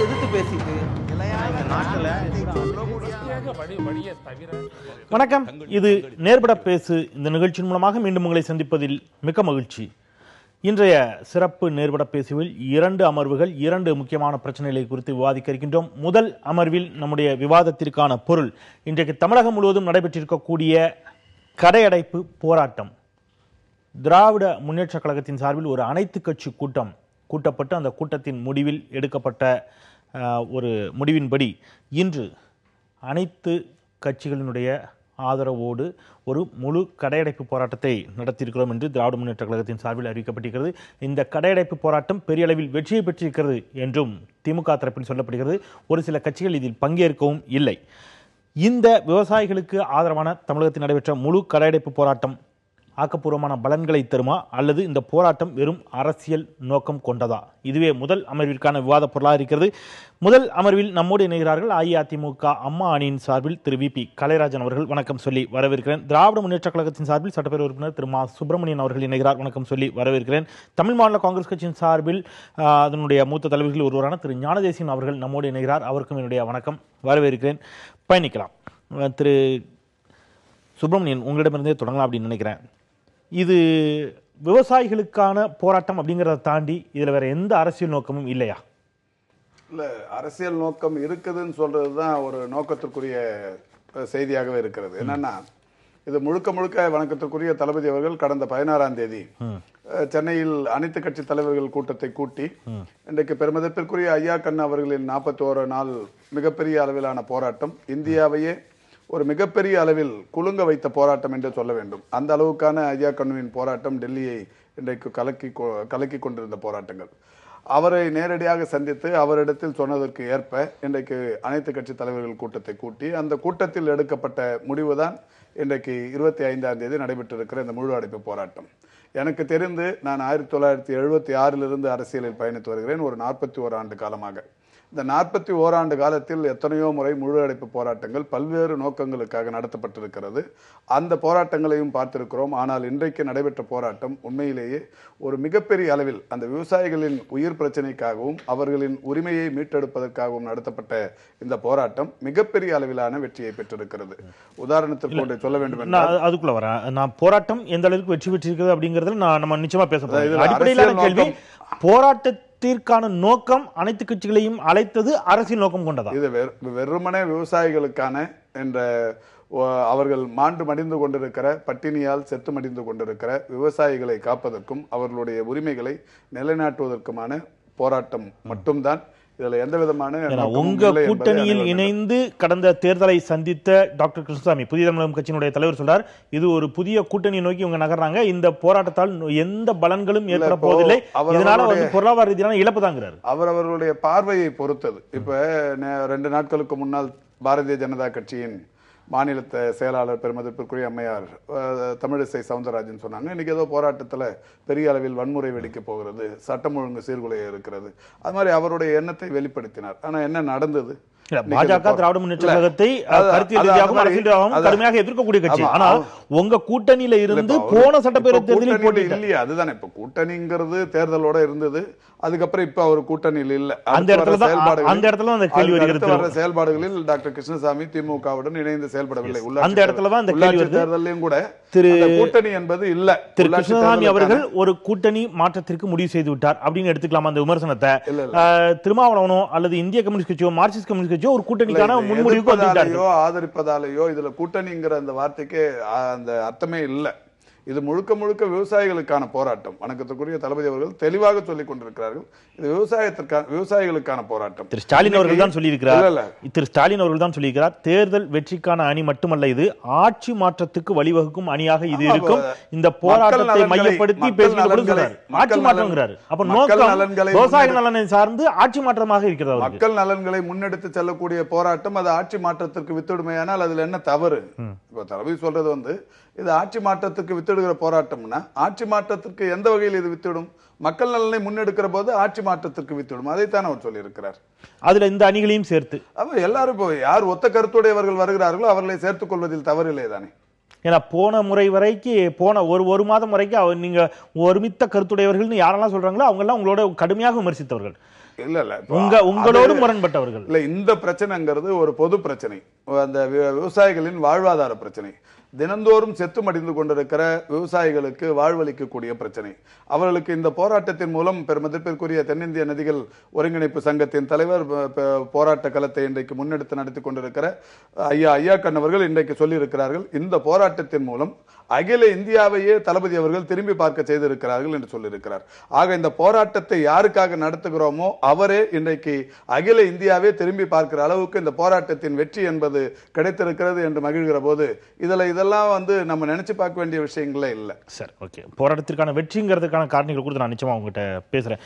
எதிர்த்து பேசிட்டு வணக்கம். இது நேர்பட பேசு. இந்த நிகழ்ச்சியின் மூலமாக மீண்டும் உங்களை சந்திப்பதில் மிக்க மகிழ்ச்சி. இன்றைய சிறப்பு நேர்பட பேசுவில் 2 அமர்வுகள் 2 முக்கியமான பிரச்சனைகளை குறித்து விவாதிக்க இருக்கின்றோம். முதல் அமர்வில் நம்முடைய விவாதத்திற்கான பொருள் இன்றைக்கு தமிழகம் முழுவதும் நடைபெற்றிருக்கக்கூடிய கடையடைப்பு போராட்டம். திராவிட முன்னேற்ற கழகத்தின் சார்பில் ஒரு அனைத்து கட்சி கூட்டம் கூட்டப்பட்டு அந்த கூட்டத்தின் முடிவில் எடுக்கப்பட்ட ஒரு முடிவின்படி இன்று அனைத்து கட்சிகளினுடைய ஆதரவோடு ஒரு முழு கடையடைப்பு போராட்டத்தை நடத்தியிருக்கிறோம் என்று திராவிட முன்னேற்ற கழகத்தின் சார்பில் அறிவிக்கப்பட்டிருக்கிறது. இந்த கடையடைப்பு போராட்டம் பெரிய அளவில் வெற்றியை பெற்றிருக்கிறது என்றும் திமுக தரப்பில் சொல்லப்படுகிறது. ஒரு சில கட்சிகள் இதில் பங்கேற்கவும் இல்லை. இந்த விவசாயிகளுக்கு ஆதரவான தமிழகத்தில் நடைபெற்ற முழு கடையடைப்பு போராட்டம் ஆக்கப்பூர்வமான பலன்களை தருமா அல்லது இந்த போராட்டம் வெறும் அரசியல் நோக்கம் கொண்டதா? இதுவே முதல் அமர்விற்கான விவாத பொருளாக இருக்கிறது. முதல் அமர்வில் நம்மோடு இணைகிறார்கள் அஇஅதிமுக அம்மா அணியின் சார்பில் திரு வி.பி. கலைராஜன் அவர்கள். வணக்கம் சொல்லி வரவேற்கிறேன். திராவிட முன்னேற்ற கழகத்தின் சார்பில் சட்டப்பேரவை உறுப்பினர் திரு மா. சுப்பிரமணியன் அவர்கள் இணைகிறார். வணக்கம் சொல்லி வரவேற்கிறேன். தமிழ் மாநில காங்கிரஸ் கட்சியின் சார்பில் அதனுடைய மூத்த தலைவர்கள் ஒருவரான திரு ஞானதேசியன் அவர்கள் நம்மோடு இணைகிறார். அவருக்கும் என்னுடைய வணக்கம், வரவேற்கிறேன். பயணிக்கலாம். திரு சுப்பிரமணியன், உங்களிடமிருந்தே தொடங்கலாம் அப்படின்னு நினைக்கிறேன். இது விவசாயிகளுக்கான போராட்டம் அப்படிங்கிறத தாண்டி இதுல வேற எந்த அரசியல் நோக்கமும் இல்லையா? இல்ல, அரசியல் நோக்கம் இருக்குதுன்னு சொல்றதுதான் ஒரு நோக்கத்திற்குரிய செய்தியாகவே இருக்கிறது. என்னன்னா, இது முழுக்க முழுக்க வணக்கத்திற்குரிய தளபதி அவர்கள் கடந்த 16ஆம் தேதி சென்னையில் அனைத்து கட்சி தலைவர்கள் கூட்டத்தை கூட்டி இன்றைக்கு பெருமதிப்பிற்குரிய ஐயா கண்ணு அவர்களின் 41 நாள் மிகப்பெரிய அளவிலான போராட்டம் இந்தியாவையே ஒரு மிகப்பெரிய அளவில் குலுங்க வைத்த போராட்டம் என்று சொல்ல வேண்டும். அந்த அளவுக்கான ஐயா கண்ணுவின் போராட்டம் டெல்லியை இன்றைக்கு கலக்கி கொண்டிருந்த போராட்டங்கள். அவரை நேரடியாக சந்தித்து அவரிடத்தில் சொன்னதற்கு ஏற்ப இன்றைக்கு அனைத்து கட்சி தலைவர்கள் கூட்டத்தை கூட்டி அந்த கூட்டத்தில் எடுக்கப்பட்ட முடிவுதான் இன்றைக்கு 25ஆம் தேதி நடைபெற்றிருக்கிற இந்த முழு அடைப்பு போராட்டம். எனக்கு தெரிந்து நான் 1976 அரசியலில் பயணித்து வருகிறேன். ஒரு 41 ஆண்டு காலமாக. இந்த 41 ஆண்டு காலத்தில் எத்தனையோ முறை முழு அடைப்பு போராட்டங்கள் பல்வேறு நோக்கங்களுக்காக நடத்தப்பட்டிருக்கிறது. அந்த போராட்டங்களையும் பார்த்திருக்கிறோம். ஆனால் இன்றைக்கு நடைபெற்ற போராட்டம் உண்மையிலேயே ஒரு மிகப்பெரிய அளவில் அந்த விவசாயிகளின் உயிர் பிரச்சனைக்காகவும் அவர்களின் உரிமையை மீட்டெடுப்பதற்காகவும் நடத்தப்பட்ட இந்த போராட்டம் மிகப்பெரிய அளவிலான வெற்றியை பெற்றிருக்கிறது. உதாரணத்திற்கு ஒன்றை சொல்ல வேண்டும் என்றால், அதுக்குள்ள வரேன். நான் போராட்டம் எந்த அளவுக்கு வெற்றி பெற்றிருக்கிறது அப்படிங்கறதுல நம்ம நிச்சயமா பேச போறோம். அடிப்படையிலான கேள்வி, போராட்டத்திற்கான நோக்கம் அனைத்து கட்சிகளையும் அழைத்தது அரசியல் நோக்கம் கொண்டதா? இது வெறுமனே விவசாயிகளுக்கான என்ற அவர்கள் மாண்டு மடிந்து கொண்டிருக்கிற, பட்டினியால் செத்து மடிந்து கொண்டிருக்கிற விவசாயிகளை காப்பதற்கும் அவர்களுடைய உரிமைகளை நிலைநாட்டுவதற்குமான போராட்டம் மட்டும்தான். இதுல எந்த விதமான உங்க கூட்டணியில் இணைந்து கடந்த தேர்தலை சந்தித்த டாக்டர் கிருஷ்ணசாமி, புதிய தமிழகம் கட்சியினுடைய தலைவர் சொல்றார், இது ஒரு புதிய கூட்டணியை நோக்கி இவங்க நகர்றாங்க, இந்த போராட்டத்தால் எந்த பலன்களும் ஏற்பட போவதில்லை, இதனால பொருளாதார ரீதியான இழப்பு தாங்கிறார். அவர்களுடைய பார்வையை பொறுத்தது. இப்ப 2 நாட்களுக்கு முன்னால் பாரதிய ஜனதா கட்சியின் மாநில செயலாளர் பெருமதிப்பிற்குரிய அம்மையார் தமிழிசை சவுந்தரராஜன் சொன்னாங்க, இன்னைக்கு ஏதோ போராட்டத்துல பெரிய அளவில் வன்முறை வெடிக்க போகிறது, சட்டம் ஒழுங்கு சீர்குலைய இருக்கிறது. அது மாதிரி அவருடைய எண்ணத்தை வெளிப்படுத்தினார். ஆனா என்ன நடந்தது? பாஜக திராவிட முன்னேற்ற கழகத்தை கருத்தியல் ரீதியாகவும் அரசியல் ரீதியாகவும் கடுமையாக எதிர்க்கக்கூடிய கட்சி. ஆனால் உங்க கூட்டணியில இருந்து போன சட்டப்பேரவை தேர்தலில் போட்டி இல்லையா? அதுதானே இப்ப கூட்டணிங்கிறது தேர்தலோட இருந்தது. அதுக்கப்புறம் இப்ப அவர் கூட்டணியில் இல்ல. அந்த இடத்துல அந்த கேள்வி வருகிறது. செயல்பாடுகளில் டாக்டர் கிருஷ்ணசாமி திமுகவுடன் இணைந்து செயல்படவில்லை. அந்த இடத்துலதான் அந்த கேள்வி வருது. தேர்தலையும் கூட கூட்டணி என்பது இல்ல. திரு கிருஷ்ணசாமி அவர்கள் ஒரு கூட்டணி மாற்றத்திற்கு முடிவு செய்து விட்டார் அப்படின்னு எடுத்துக்கலாம் அந்த விமர்சனத்தை. திருமாவளவனோ அல்லது இந்திய கம்யூனிஸ்ட் கட்சியோ மார்க்சிஸ்ட் கம்யூனிஸ்ட் கட்சியோ ஒரு கூட்டணிக்கான முன்முடிவுக்கு வந்துட்டாரோ ஆதரிப்பதாலேயோ இதுல கூட்டணிங்கிற அந்த வார்த்தைக்கு அந்த அர்த்தமே இல்லை. இது முழுக்க முழுக்க விவசாயிகளுக்கான போராட்டம். வணக்கத்துக்குரிய தளபதி அவர்கள் தெளிவாக சொல்லிக் கொண்டிருக்கிறார்கள், இது விவசாயிகளுக்கான போராட்டம். திரு ஸ்டாலின் அவர்கள் தான் சொல்லியிருக்கிறார், தேர்தல் வெற்றிக்கான அணி மட்டுமல்ல, இது ஆட்சி மாற்றத்துக்கு வழிவகுக்கும் அணியாக இது இருக்கும். இந்த போராட்டத்தை மையப்படுத்தி பேசுகிறார். ஆட்சி மாற்றம்ங்கிறார். அப்ப நோக்கம் விவசாய நலனை சார்ந்து ஆட்சி மாற்றமாக இருக்கிறது. மக்கள் நலன்களை முன்னெடுத்து செல்லக்கூடிய போராட்டம். அது ஆட்சி மாற்றத்திற்கு வித்துடுமையானால் அதுல என்ன தவறு? இப்ப தளபதி சொல்றது இது ஆட்சி மாற்றத்துக்கு வித்திடுகிற போராட்டம்னா ஆட்சி மாற்றத்திற்கு எந்த வகையில் இது வித்திடும்? மக்கள் நலனை முன்னெடுக்கிற போது ஆட்சி மாற்றத்திற்கு வித்திடும். அதைத்தான் அவர் சொல்லி இருக்கிறார். அதுல இந்த அணிகளையும் சேர்த்து எல்லாரும் யார் ஒத்த கருத்துடையவர்கள் வருகிறார்களோ அவர்களை சேர்த்துக் கொள்வதில் தவறில்லை தானே. ஏன்னா போன முறை வரைக்கும் போன ஒரு மாதம் வரைக்கும் நீங்க ஒருமித்த கருத்துடையவர்கள்னு யாரெல்லாம் சொல்றாங்களோ அவங்க எல்லாம் உங்களோட கடுமையாக விமர்சித்தவர்கள். இல்ல உங்களோடு முரண்பட்டவர்கள். இல்ல, இந்த பிரச்சனைங்கிறது ஒரு பொது பிரச்சனை, அந்த விவசாயிகளின் வாழ்வாதார பிரச்சனை. தினந்தோறும் செத்து மடிந்து கொண்டிருக்கிற விவசாயிகளுக்கு வாழ்வளிக்கக்கூடிய பிரச்சனை. அவர்களுக்கு இந்த போராட்டத்தின் மூலம் பெருமதிப்பிற்குரிய தென்னிந்திய நதிகள் ஒருங்கிணைப்பு சங்கத்தின் தலைவர் போராட்ட களத்தை இன்றைக்கு முன்னெடுத்து நடத்தி கொண்டிருக்கிற ஐயா கண்ணவர்கள் இன்றைக்கு சொல்லியிருக்கிறார்கள், இந்த போராட்டத்தின் மூலம் அகில இந்தியாவையே தளபதி அவர்கள் திரும்பி பார்க்க செய்திருக்கிறார்கள் என்று சொல்லியிருக்கிறார். ஆக இந்த போராட்டத்தை யாருக்காக நடத்துகிறோமோ அவரே இன்றைக்கு அகில இந்தியாவே திரும்பி பார்க்கிற அளவுக்கு இந்த போராட்டத்தின் வெற்றி என்பது கிடைத்திருக்கிறது என்று மகிழ்கிற போது இதெல்லாம் நம்ம நினைச்சு பார்க்க வேண்டிய விஷயங்களே இல்லை. சார், ஓகே, போராட்டத்திற்கான வெற்றிங்கிறதுக்கான காரணங்கள் குறித்து நான் நிச்சயமா உங்ககிட்ட பேசுறேன்.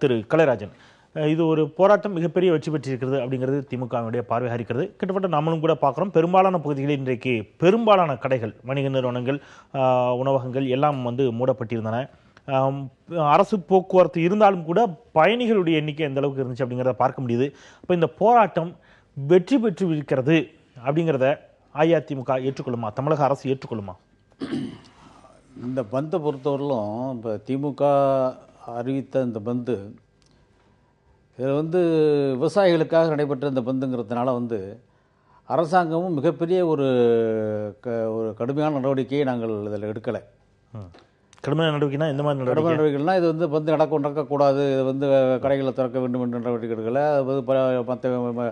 திரு கலைராஜன், இது ஒரு போராட்டம் மிகப்பெரிய வெற்றி பெற்றிருக்கிறது அப்படிங்கிறது திமுகவுடைய பார்வையாக இருக்கிறது. கிட்டத்தட்ட நம்மளும் கூட பார்க்குறோம், பெரும்பாலான பகுதிகளில் இன்றைக்கு பெரும்பாலான கடைகள், வணிக நிறுவனங்கள், உணவகங்கள் எல்லாம் மூடப்பட்டிருந்தன. அரசு போக்குவரத்து இருந்தாலும் கூட பயணிகளுடைய எண்ணிக்கை எந்த அளவுக்கு இருந்துச்சு அப்படிங்கிறத பார்க்க முடியுது. இப்போ இந்த போராட்டம் வெற்றி பெற்று இருக்கிறது அப்படிங்கிறத அஇஅதிமுக ஏற்றுக்கொள்ளுமா, தமிழக அரசு ஏற்றுக்கொள்ளுமா? இந்த பந்தை பொறுத்தவரையிலும் இப்போ திமுக அறிவித்த இந்த பந்து இதில் விவசாயிகளுக்காக நடைபெற்ற இந்த பந்துங்கிறதுனால அரசாங்கமும் மிகப்பெரிய ஒரு கடுமையான நடவடிக்கையை நாங்கள் இதில் எடுக்கலை. கடுமையான நடவடிக்கைனா எந்த மாதிரி கடுமையான நடவடிக்கைனா இது பந்து நடக்கக்கூடாது, இது கடைகளை திறக்க வேண்டும் என்ற நடவடிக்கை எடுக்கலை. மற்ற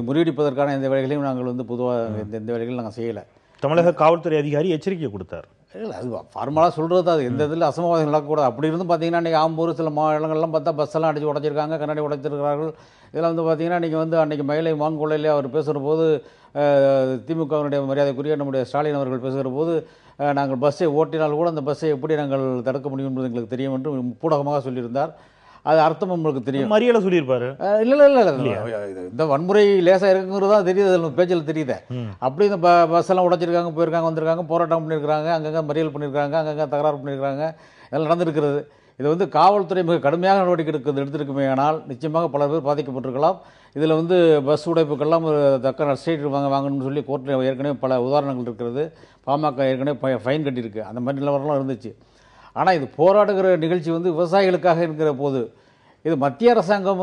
முறியடிப்பதற்கான எந்த வேலைகளையும் நாங்கள் பொதுவாக எந்த வேலைகளும் நாங்கள் செய்யலை. தமிழக காவல்துறை அதிகாரி எச்சரிக்கை கொடுத்தார். இல்லை, அது ஃபார்மலாக சொல்கிறது, அது எந்த இதில் அசம்பாவிதம் நடக்கக்கூடாது. அப்படி இருந்து பார்த்தீங்கன்னா இன்றைக்கி ஆம்பூர் சில இடங்கள்லாம் பார்த்தா பஸ்ஸெல்லாம் அடித்து உடைச்சிருக்காங்க, கண்ணாடி உடைச்சிருக்கிறார்கள். இதெல்லாம் பார்த்தீங்கன்னா நீங்கள் அன்றைக்கி மயிலை மாங்கொள்ளையிலே அவர் பேசுகிற போது, திமுகவினுடைய மரியாதைக்குரிய நம்முடைய ஸ்டாலின் அவர்கள் பேசுகிற போது, நாங்கள் பஸ்ஸை ஓட்டினால் கூட அந்த பஸ்ஸை எப்படி நாங்கள் தடுக்க முடியும் என்பது எங்களுக்கு தெரியும் என்று பூடகமாக சொல்லியிருந்தார். அது அர்த்தம் உங்களுக்கு தெரியும். மரியாதை சொல்லியிருப்பாரு. இல்லை இந்த வன்முறை லேசாக இருக்குங்கிறது தான் தெரியுது, பேச்சில் தெரியுது. அப்படி இந்த பஸ்ஸெல்லாம் உடைச்சிருக்காங்க, போயிருக்காங்க, வந்திருக்காங்க, போராட்டம் பண்ணியிருக்காங்க, அங்கங்கே மறியல் பண்ணியிருக்காங்க, அங்கங்கே தகராறு பண்ணியிருக்காங்க, இதெல்லாம் நடந்திருக்கிறது. இது காவல்துறை மிக கடுமையாக நடவடிக்கை எடுத்திருக்குமே ஆனால் நிச்சயமாக பல பேர் பாதிக்கப்பட்டிருக்கலாம். இதில் பஸ் உடைப்புக்கெல்லாம் தக்க ஸ்டேட் வாங்கணும்னு சொல்லி கோர்ட்டில் ஏற்கனவே பல உதாரணங்கள் இருக்கிறது. பாமக ஏற்கனவே ஃபைன் கட்டியிருக்கு, அந்த மாதிரி நிலவரம்லாம் இருந்துச்சு. ஆனால் இது போராடுகிற நிகழ்ச்சி விவசாயிகளுக்காக இருக்கிற போது இது மத்திய அரசாங்கம்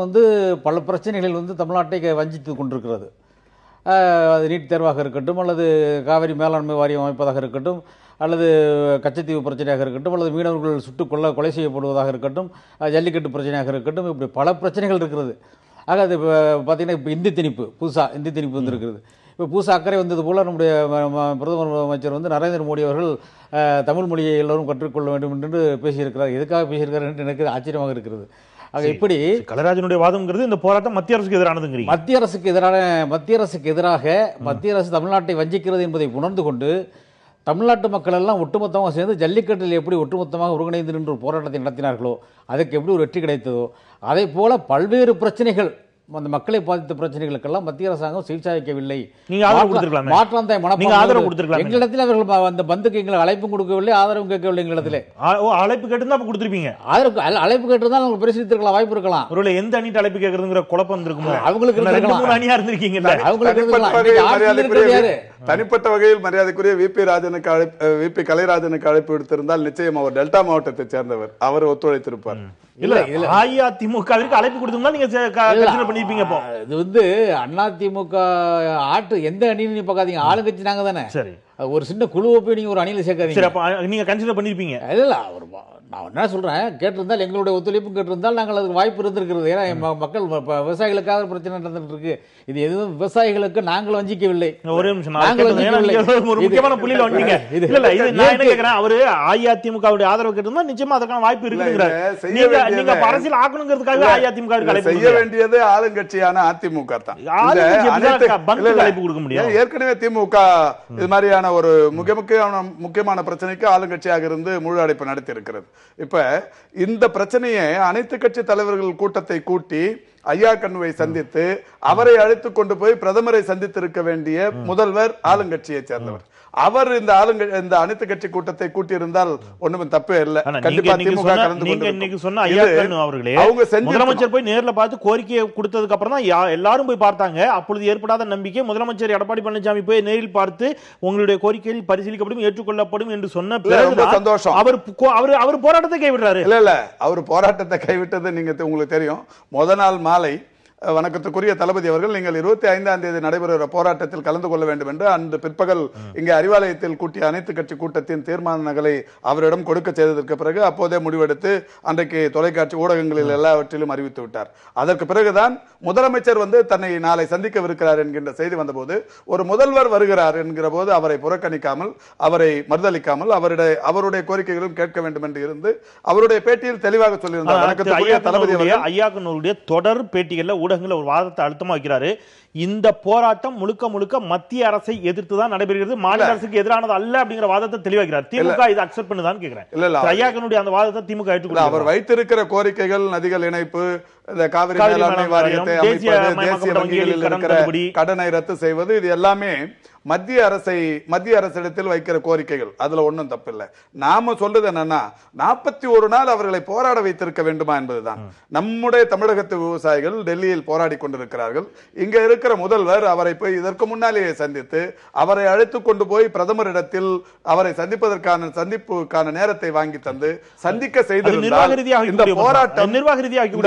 பல பிரச்சனைகளில் தமிழ்நாட்டை வஞ்சித்து கொண்டிருக்கிறது. அது நீட் தேர்வாக இருக்கட்டும், அல்லது காவிரி மேலாண்மை வாரியம் அமைப்பதாக இருக்கட்டும், அல்லது கச்சத்தீவு பிரச்சனையாக இருக்கட்டும், அல்லது மீனவர்கள் கொலை செய்யப்படுவதாக இருக்கட்டும், ஜல்லிக்கட்டு பிரச்சனையாக இருக்கட்டும், இப்படி பல பிரச்சனைகள் இருக்கிறது. ஆக அது பார்த்தீங்கன்னா இப்போ இந்தி திணிப்பு வந்திருக்கிறது. இப்போ புதுசாக அக்கறை வந்தது போல் நம்முடைய பிரதமர் அமைச்சர் நரேந்திர மோடி அவர்கள் தமிழ் மொழியை எல்லோரும் கற்றுக்கொள்ள வேண்டும் என்று பேசியிருக்கிறார். எதுக்காக பேசியிருக்கிறார் என்று எனக்கு ஆச்சரியமாக இருக்கிறது. ஆக இப்படி கலைராஜனுடைய வாதம்ங்கிறது இந்த போராட்டம் மத்திய அரசுக்கு எதிரானதுங்கிறீங்க. மத்திய அரசுக்கு எதிராக மத்திய அரசு தமிழ்நாட்டை வஞ்சிக்கிறது என்பதை உணர்ந்து கொண்டு தமிழ்நாட்டு மக்கள் எல்லாம் ஒட்டுமொத்தமாக சேர்ந்து ஜல்லிக்கட்டில் எப்படி ஒட்டுமொத்தமாக ஒருங்கிணைந்து நின்று போராட்டத்தை நடத்தினார்களோ, அதுக்கு எப்படி ஒரு வெற்றி கிடைத்ததோ, அதே போல பல்வேறு பிரச்சனைகள், அந்த மக்களை பாதித்த பிரச்சனைகளுக்கெல்லாம் மத்திய அரசாங்கம் சிகிச்சைக்கவில்லை. எங்களிடத்தில் அவர்கள் அந்த பந்துக்கு எங்களுக்கு அழைப்பும் கொடுக்கவில்லை, ஆதரவும் கேட்கவில்லை. எங்களிடத்தில் அழைப்பு கேட்டு கொடுத்திருப்பீங்க. அழைப்பு கேட்டிருந்தால் அவங்க பேசியிருக்கலாம், வாய்ப்பு இருக்கலாம். ஒருவேளை எந்த அணிட்டு அழைப்பு கேட்கறதுங்கிற குழப்பம் இருக்குமோ, அவங்களுக்கு அணியா இருந்திருக்கீங்க. தனிப்பட்ட வகையில் மரியாதைக்குரிய விபி கலைராஜனுக்கு அழைப்பு விடுத்திருந்தால் நிச்சயம் அவர் டெல்டா மாவட்டத்தை சேர்ந்தவர், அவர் ஒத்துழைத்திருப்பார். இல்ல அஇஅதிமுகவிற்கு அழைப்பு கொடுத்தோம்னா நீங்க பண்ணிருப்பீங்க. இது அதிமுக ஆட்டு எந்த அணின்னு பார்க்காதீங்க, ஆளுங்கட்சி நாங்க தானே. சரி, ஒரு சின்ன குழுவை போய் நீங்க ஒரு அணியில சேர்க்காதீங்க. நீங்க கன்சிடர் பண்ணிருப்பீங்க. இல்ல, நான் என்ன சொல்றேன், கேட்டிருந்தால் எங்களுடைய ஒத்துழைப்பு கேட்டிருந்தால் நாங்கள் அதுக்கு வாய்ப்பு இருந்திருக்கிறது. ஏன்னா மக்கள் விவசாயிகளுக்காக பிரச்சனை நடந்துட்டு இருக்கு. இது எதுவும் விவசாயிகளுக்கு நாங்கள் வஞ்சிக்கவில்லை. ஒரே நிமிஷம், ஒரு முக்கியமான புள்ளியில வந்தீங்க. அவரு அஇஅதிமுகவுடைய ஆதரவு கேட்டிருந்தா நிச்சயமா அதற்கான வாய்ப்பு இருக்குங்கிறார். நீங்க அரசியல் ஆக்கணுங்கிறதுக்காக அஇஅதிமுக செய்ய வேண்டியது ஆளுங்கட்சியான அதிமுக தான். அழைப்பு கொடுக்க முடியும். ஏற்கனவே திமுக இது மாதிரியான ஒரு முக்கியமான பிரச்சனைக்கு ஆளுங்கட்சியாக இருந்து முழு அடைப்பு நடத்தி இருக்கிறது. இப்ப இந்த பிரச்சனையை அனைத்து கட்சி தலைவர்கள் கூட்டத்தை கூட்டி ஐயா கண்ணுவை சந்தித்து அவரை அழைத்துக் கொண்டு போய் பிரதமரை சந்தித்திருக்க வேண்டிய முதல்வர் ஆளுங்கட்சியை சேர்ந்தவர். அவர் இந்த அனைத்து கட்சி கூட்டத்தை கூட்டியிருந்தால் ஒண்ணுமே தப்பே இல்ல. கண்டிப்பா திமுக கலந்து முதலமைச்சர் போய் நேர்ல பார்த்து கோரிக்கையை கொடுத்ததுக்கு அப்புறம் தான் எல்லாரும் போய் பார்த்தாங்க. அப்பொழுது ஏற்படாத நம்பிக்கை முதலமைச்சர் எடப்பாடி பழனிசாமி போய் நேரில் பார்த்து உங்களுடைய கோரிக்கையில் பரிசீலிக்கப்படும், ஏற்றுக்கொள்ளப்படும் என்று சொன்ன பிறகு சந்தோஷம். அவர் போராட்டத்தை கைவிடுறாரு. இல்ல அவர் போராட்டத்தை கைவிட்டது நீங்க உங்களுக்கு தெரியும். முத நாள் மாலை வணக்கத்துக்குரிய தளபதி அவர்கள் நீங்கள் 25ஆம் தேதி நடைபெறுகிற போராட்டத்தில் கலந்து கொள்ள வேண்டும் என்று அன்று பிற்பகல் இங்கே அறிவாலயத்தில் கூட்டிய அனைத்து கட்சி கூட்டத்தின் தீர்மான நகலை அவரிடம் கொடுக்க செய்ததற்கு பிறகு அப்போதே முடிவெடுத்து அன்றைக்கு தொலைக்காட்சி ஊடகங்களில் எல்லாவற்றிலும் அறிவித்து விட்டார். அதற்கு பிறகுதான் முதலமைச்சர் தன்னை நாளை சந்திக்கவிருக்கிறார் என்கின்ற செய்தி வந்தபோது, ஒரு முதல்வர் வருகிறார் என்கிற போது அவரை புறக்கணிக்காமல், அவரை மறுதளிக்காமல் அவருடைய கோரிக்கைகளும் கேட்க வேண்டும் என்று இருந்து அவருடைய பேட்டியில் தெளிவாக சொல்லியிருந்தார். வணக்கத்துக்குரிய தளபதி அவர்கள் ஐயாக்கனுடைய தொடர் பேட்டிகளில் ஊடகங்கள் ஒரு வாதத்தை அழுத்தமா வைக்கிறாரு. இந்த போராட்டம் முழுக்க முழுக்க மத்திய அரசை எதிர்த்து தான் நடைபெறுகிறது, மாநில அரசுக்கு எதிரானது அல்ல அப்படிங்கிற வாதத்தை தெளிவாகிறார். திமுக இதை அக்செப்ட் பண்ணுதான்னு கேக்குறேன். ஐயாக்கனுடைய அந்த வாதத்தை திமுக ஏற்றுக்கொள்ள அவர் வைத்திருக்கிற கோரிக்கைகள் நதிகள் இணைப்பு, இந்த காவிரி மேலாண்மை வாரியத்தை அமைப்பது, தேசிய வங்கிகளில் இருக்கிற கடனை ரத்து செய்வது, இது எல்லாமே மத்திய அரசிடத்தில் வைக்கிற கோரிக்கைகள். அதுல ஒன்றும் தப்பில்லை. நாம சொல்றது என்னன்னா 41 நாள் அவர்களை போராட வைத்திருக்க வேண்டுமா என்பதுதான். நம்முடைய தமிழகத்து விவசாயிகள் டெல்லியில் போராடி கொண்டிருக்கிறார்கள். இங்க இருக்கிற முதல்வர் அவரை போய் இதற்கு முன்னாலேயே சந்தித்து அவரை அழைத்து கொண்டு போய் பிரதமரிடத்தில் அவரை சந்திப்புக்கான நேரத்தை வாங்கி தந்து சந்திக்க செய்திருந்தால் இந்த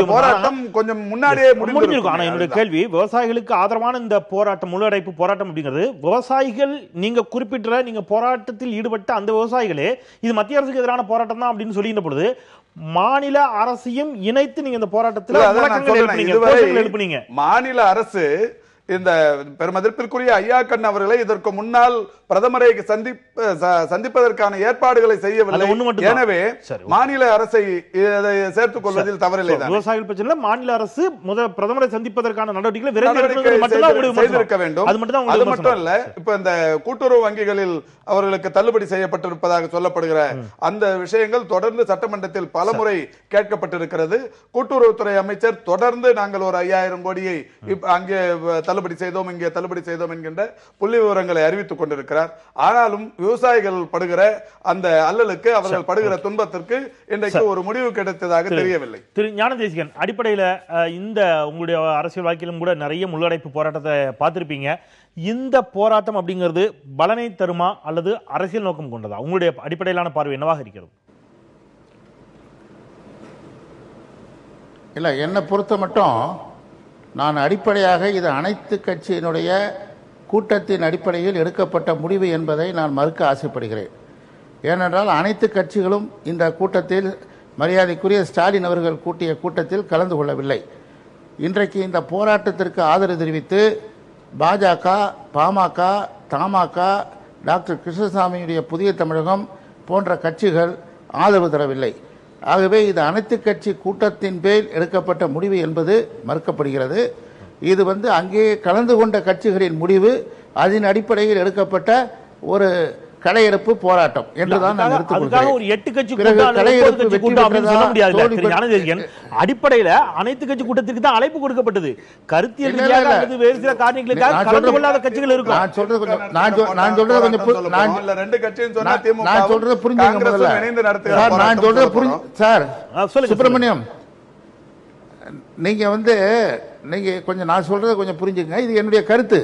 போராட்டம் கொஞ்சம் முன்னாடியே முடிஞ்சிருக்கும். ஆனா என்னுடைய கேள்வி, விவசாயிகளுக்கு ஆதரவான இந்த போராட்டம், முழு அடைப்பு போராட்டம் அப்படிங்கிறது, விவசாயிகள் நீங்க குறிப்பிட்ட நீங்க போராட்டத்தில் ஈடுபட்ட அந்த விவசாயிகளே இது மத்திய அரசுக்கு எதிரான போராட்டம் தான் அப்படின்னு சொல்லின பொழுது மாநில அரசையும் இணைத்து நீங்க இந்த போராட்டத்தில் எழுப்புனீங்க. மாநில அரசு இந்த பெருமதிப்பிற்குரிய ஐயாக்கன் அவர்களை இதற்கு முன்னால் பிரதமரை சந்திப்பதற்கான ஏற்பாடுகளை செய்யவில்லை. எனவே மாநில அரசை சேர்த்துக் கொள்வதில் தவறில்லை. விவசாயிகள் பிரச்சனை மாநில அரசு பிரதமரை சந்திப்பதற்கான நடவடிக்கைகளை செய்திருக்க வேண்டும். அது மட்டும் இல்ல, இப்ப இந்த கூட்டுறவு வங்கிகளில் அவர்களுக்கு தள்ளுபடி செய்யப்பட்டிருப்பதாக சொல்லப்படுகிற அந்த விஷயங்கள் தொடர்ந்து சட்டமன்றத்தில் பலமுறை கேட்கப்பட்டிருக்கிறது. கூட்டுறவுத்துறை அமைச்சர் தொடர்ந்து நாங்கள் ஒரு 5000 கோடியை அங்கே தள்ளுபடி செய்தோம், இங்கே தள்ளுபடி செய்தோம் என்கின்ற புள்ளி விவரங்களை அறிவித்துக் கொண்டிருக்கிறார். ஆனாலும் விவசாயிகள் படுகிற அந்த அல்லலுக்கு, அவர்கள் படுகிற துன்பத்திற்கு இன்றைக்கு ஒரு முடிவு கிடைத்ததாக தெரியவில்லை. திரு ஞானதேசிகன், அடிப்படையில் இந்த உங்களுடைய அரசியல் வாழ்க்கையிலும் கூட நிறைய முள்ளடைப்பு போராட்டத்தை பார்த்திருப்பீங்க. இந்த போராட்டம் அப்படிங்கிறது பலனை தருமா அல்லது அரசியல் நோக்கம் கொண்டதா? உங்களுடைய அடிப்படையிலான பார்வை என்னவாக இருக்கிறது? இல்லை, என்னை பொறுத்த மட்டும் நான் அடிப்படையாக இது அனைத்து கட்சியினுடைய கூட்டத்தின் அடிப்படையில் எடுக்கப்பட்ட முடிவு என்பதை நான் மறுக்க ஆசைப்படுகிறேன். ஏனென்றால் அனைத்து கட்சிகளும் இந்த கூட்டத்தில், மரியாதைக்குரிய ஸ்டாலின் அவர்கள் கூட்டிய கூட்டத்தில் கலந்து கொள்ளவில்லை. இன்றைக்கு இந்த போராட்டத்திற்கு ஆதரவு தெரிவித்து பாஜக, பாமக, தமாக, டாக்டர் கிருஷ்ணசாமியுடைய புதிய தமிழகம் போன்ற கட்சிகள் ஆதரவு தரவில்லை. ஆகவே இது அனைத்து கட்சி கூட்டத்தின் பேர் எடுக்கப்பட்ட முடிவு என்பது மறுக்கப்படுகிறது. இது அங்கே கலந்து கொண்ட கட்சிகளின் முடிவு, அதன் அடிப்படையில் எடுக்கப்பட்ட ஒரு கடையெடுப்பு போராட்டம் என்றுதான் நான் அடிப்படையில் அனைத்து கட்சி கூட்டத்திற்கு தான் அழைப்பு கொடுக்கப்பட்டது. கருத்தியல் வேறு சில காரணங்களுக்காக கலந்து கொள்ளாத கட்சிகள் இருக்கும். நான் சொல்றது புரிஞ்சுங்க சார். சுப்பிரமணியம், நீங்க நீங்க கொஞ்சம் நான் சொல்றதை கொஞ்சம் புரிஞ்சுங்க. இது என்னுடைய கருத்து.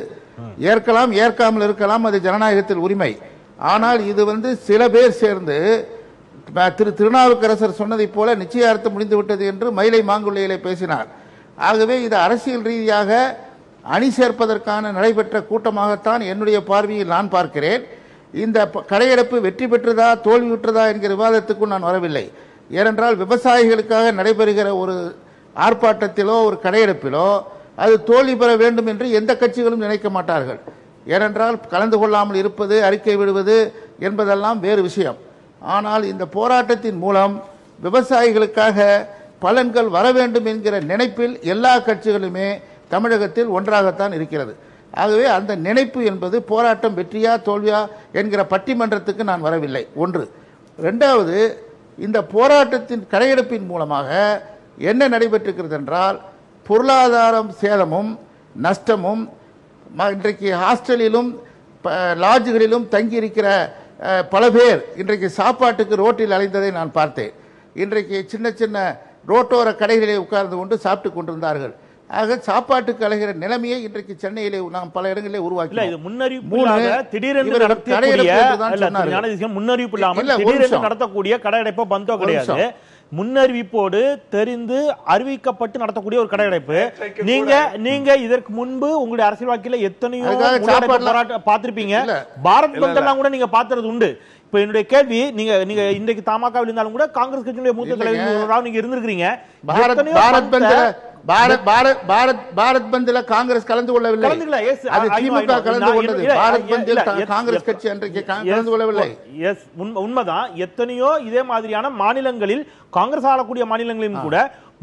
ஏற்கலாம், ஏற்காமல் இருக்கலாம், அது ஜனநாயகத்தில் உரிமை. ஆனால் இது சில பேர் சேர்ந்து திருநாவுக்கரசர் சொன்னதை போல நிச்சயார்த்தம் முடிந்து விட்டது என்று மயிலை மாங்குள்ளையிலே பேசினார். ஆகவே இது அரசியல் ரீதியாக அணி சேர்ப்பதற்கான நடைபெற்ற கூட்டமாகத்தான் என்னுடைய பார்வையில் நான் பார்க்கிறேன். இந்த கடையெடுப்பு வெற்றி பெற்றதா தோல்வி பெற்றதா என்கிற விவாதத்துக்கும் நான் வரவில்லை. ஏனென்றால் விவசாயிகளுக்காக நடைபெறுகிற ஒரு ஆர்ப்பாட்டத்திலோ ஒரு கடையெடுப்பிலோ அது தோல்வி பெற வேண்டும் என்று எந்த கட்சிகளும் நினைக்க மாட்டார்கள். ஏனென்றால் கலந்து கொள்ளாமல் இருப்பது, அறிக்கை விடுவது என்பதெல்லாம் வேறு விஷயம். ஆனால் இந்த போராட்டத்தின் மூலம் விவசாயிகளுக்காக பலன்கள் வர வேண்டும் என்கிற நினைப்பில் எல்லா கட்சிகளுமே தமிழகத்தில் ஒன்றாகத்தான் இருக்கிறது. ஆகவே அந்த நினைப்பு என்பது போராட்டம் வெற்றியா தோல்வியா என்கிற பட்டிமன்றத்துக்கு நான் வரவில்லை. ஒன்று. இரண்டாவது, இந்த போராட்டத்தின் கடையெடுப்பின் மூலமாக என்ன நடைபெற்றிருக்கிறது என்றால், பொருளாதாரம் சேதமும் நஷ்டமும், இன்றைக்கு ஹாஸ்டலிலும் லாட்ஜுகளிலும் தங்கியிருக்கிற பல பேர் இன்றைக்கு சாப்பாட்டுக்கு ரோட்டில் அலைந்ததை நான் பார்த்தேன். இன்றைக்கு சின்ன சின்ன ரோட்டோர கடைகளிலே உட்கார்ந்து கொண்டு சாப்பிட்டு கொண்டிருந்தார்கள். ஆக சாப்பாட்டுக்கு அலைகிற நிலைமையை இன்றைக்கு சென்னையிலே நாம் பல இடங்களிலே உருவாக்கி நடத்தக்கூடிய கடையடைப்பு பந்தோ கிடையாது. முன்னறிவிப்போடு தெரிந்து அறிவிக்கப்பட்டு நடத்தக்கூடிய ஒரு கடையடைப்பு. நீங்க இதற்கு முன்பு உங்களுடைய அரசியல் வாழ்க்கையில எத்தனையோ பார்த்திருப்பீங்க. பாரத் பந்த் எல்லாம் கூட நீங்க பார்த்தது உண்டு. இப்ப என்னுடைய கேள்வி, நீங்க இன்றைக்கு தமாகவில் இருந்தாலும் கூட காங்கிரஸ் கட்சியினுடைய மூத்த தலைவர் நீங்க இருந்திருக்கீங்க. பாரத் பந்தில் காங்கிரஸ் கலந்து கொள்ளவில்லை. அது திமுக கலந்து கொண்டது. பாரத் பந்தில் காங்கிரஸ் கட்சி அன்றைக்கு கலந்து கொள்ளவில்லை. உண்மைதான். எத்தனையோ இதே மாதிரியான மாநிலங்களில், காங்கிரஸ் ஆளக்கூடிய மாநிலங்களிலும் கூட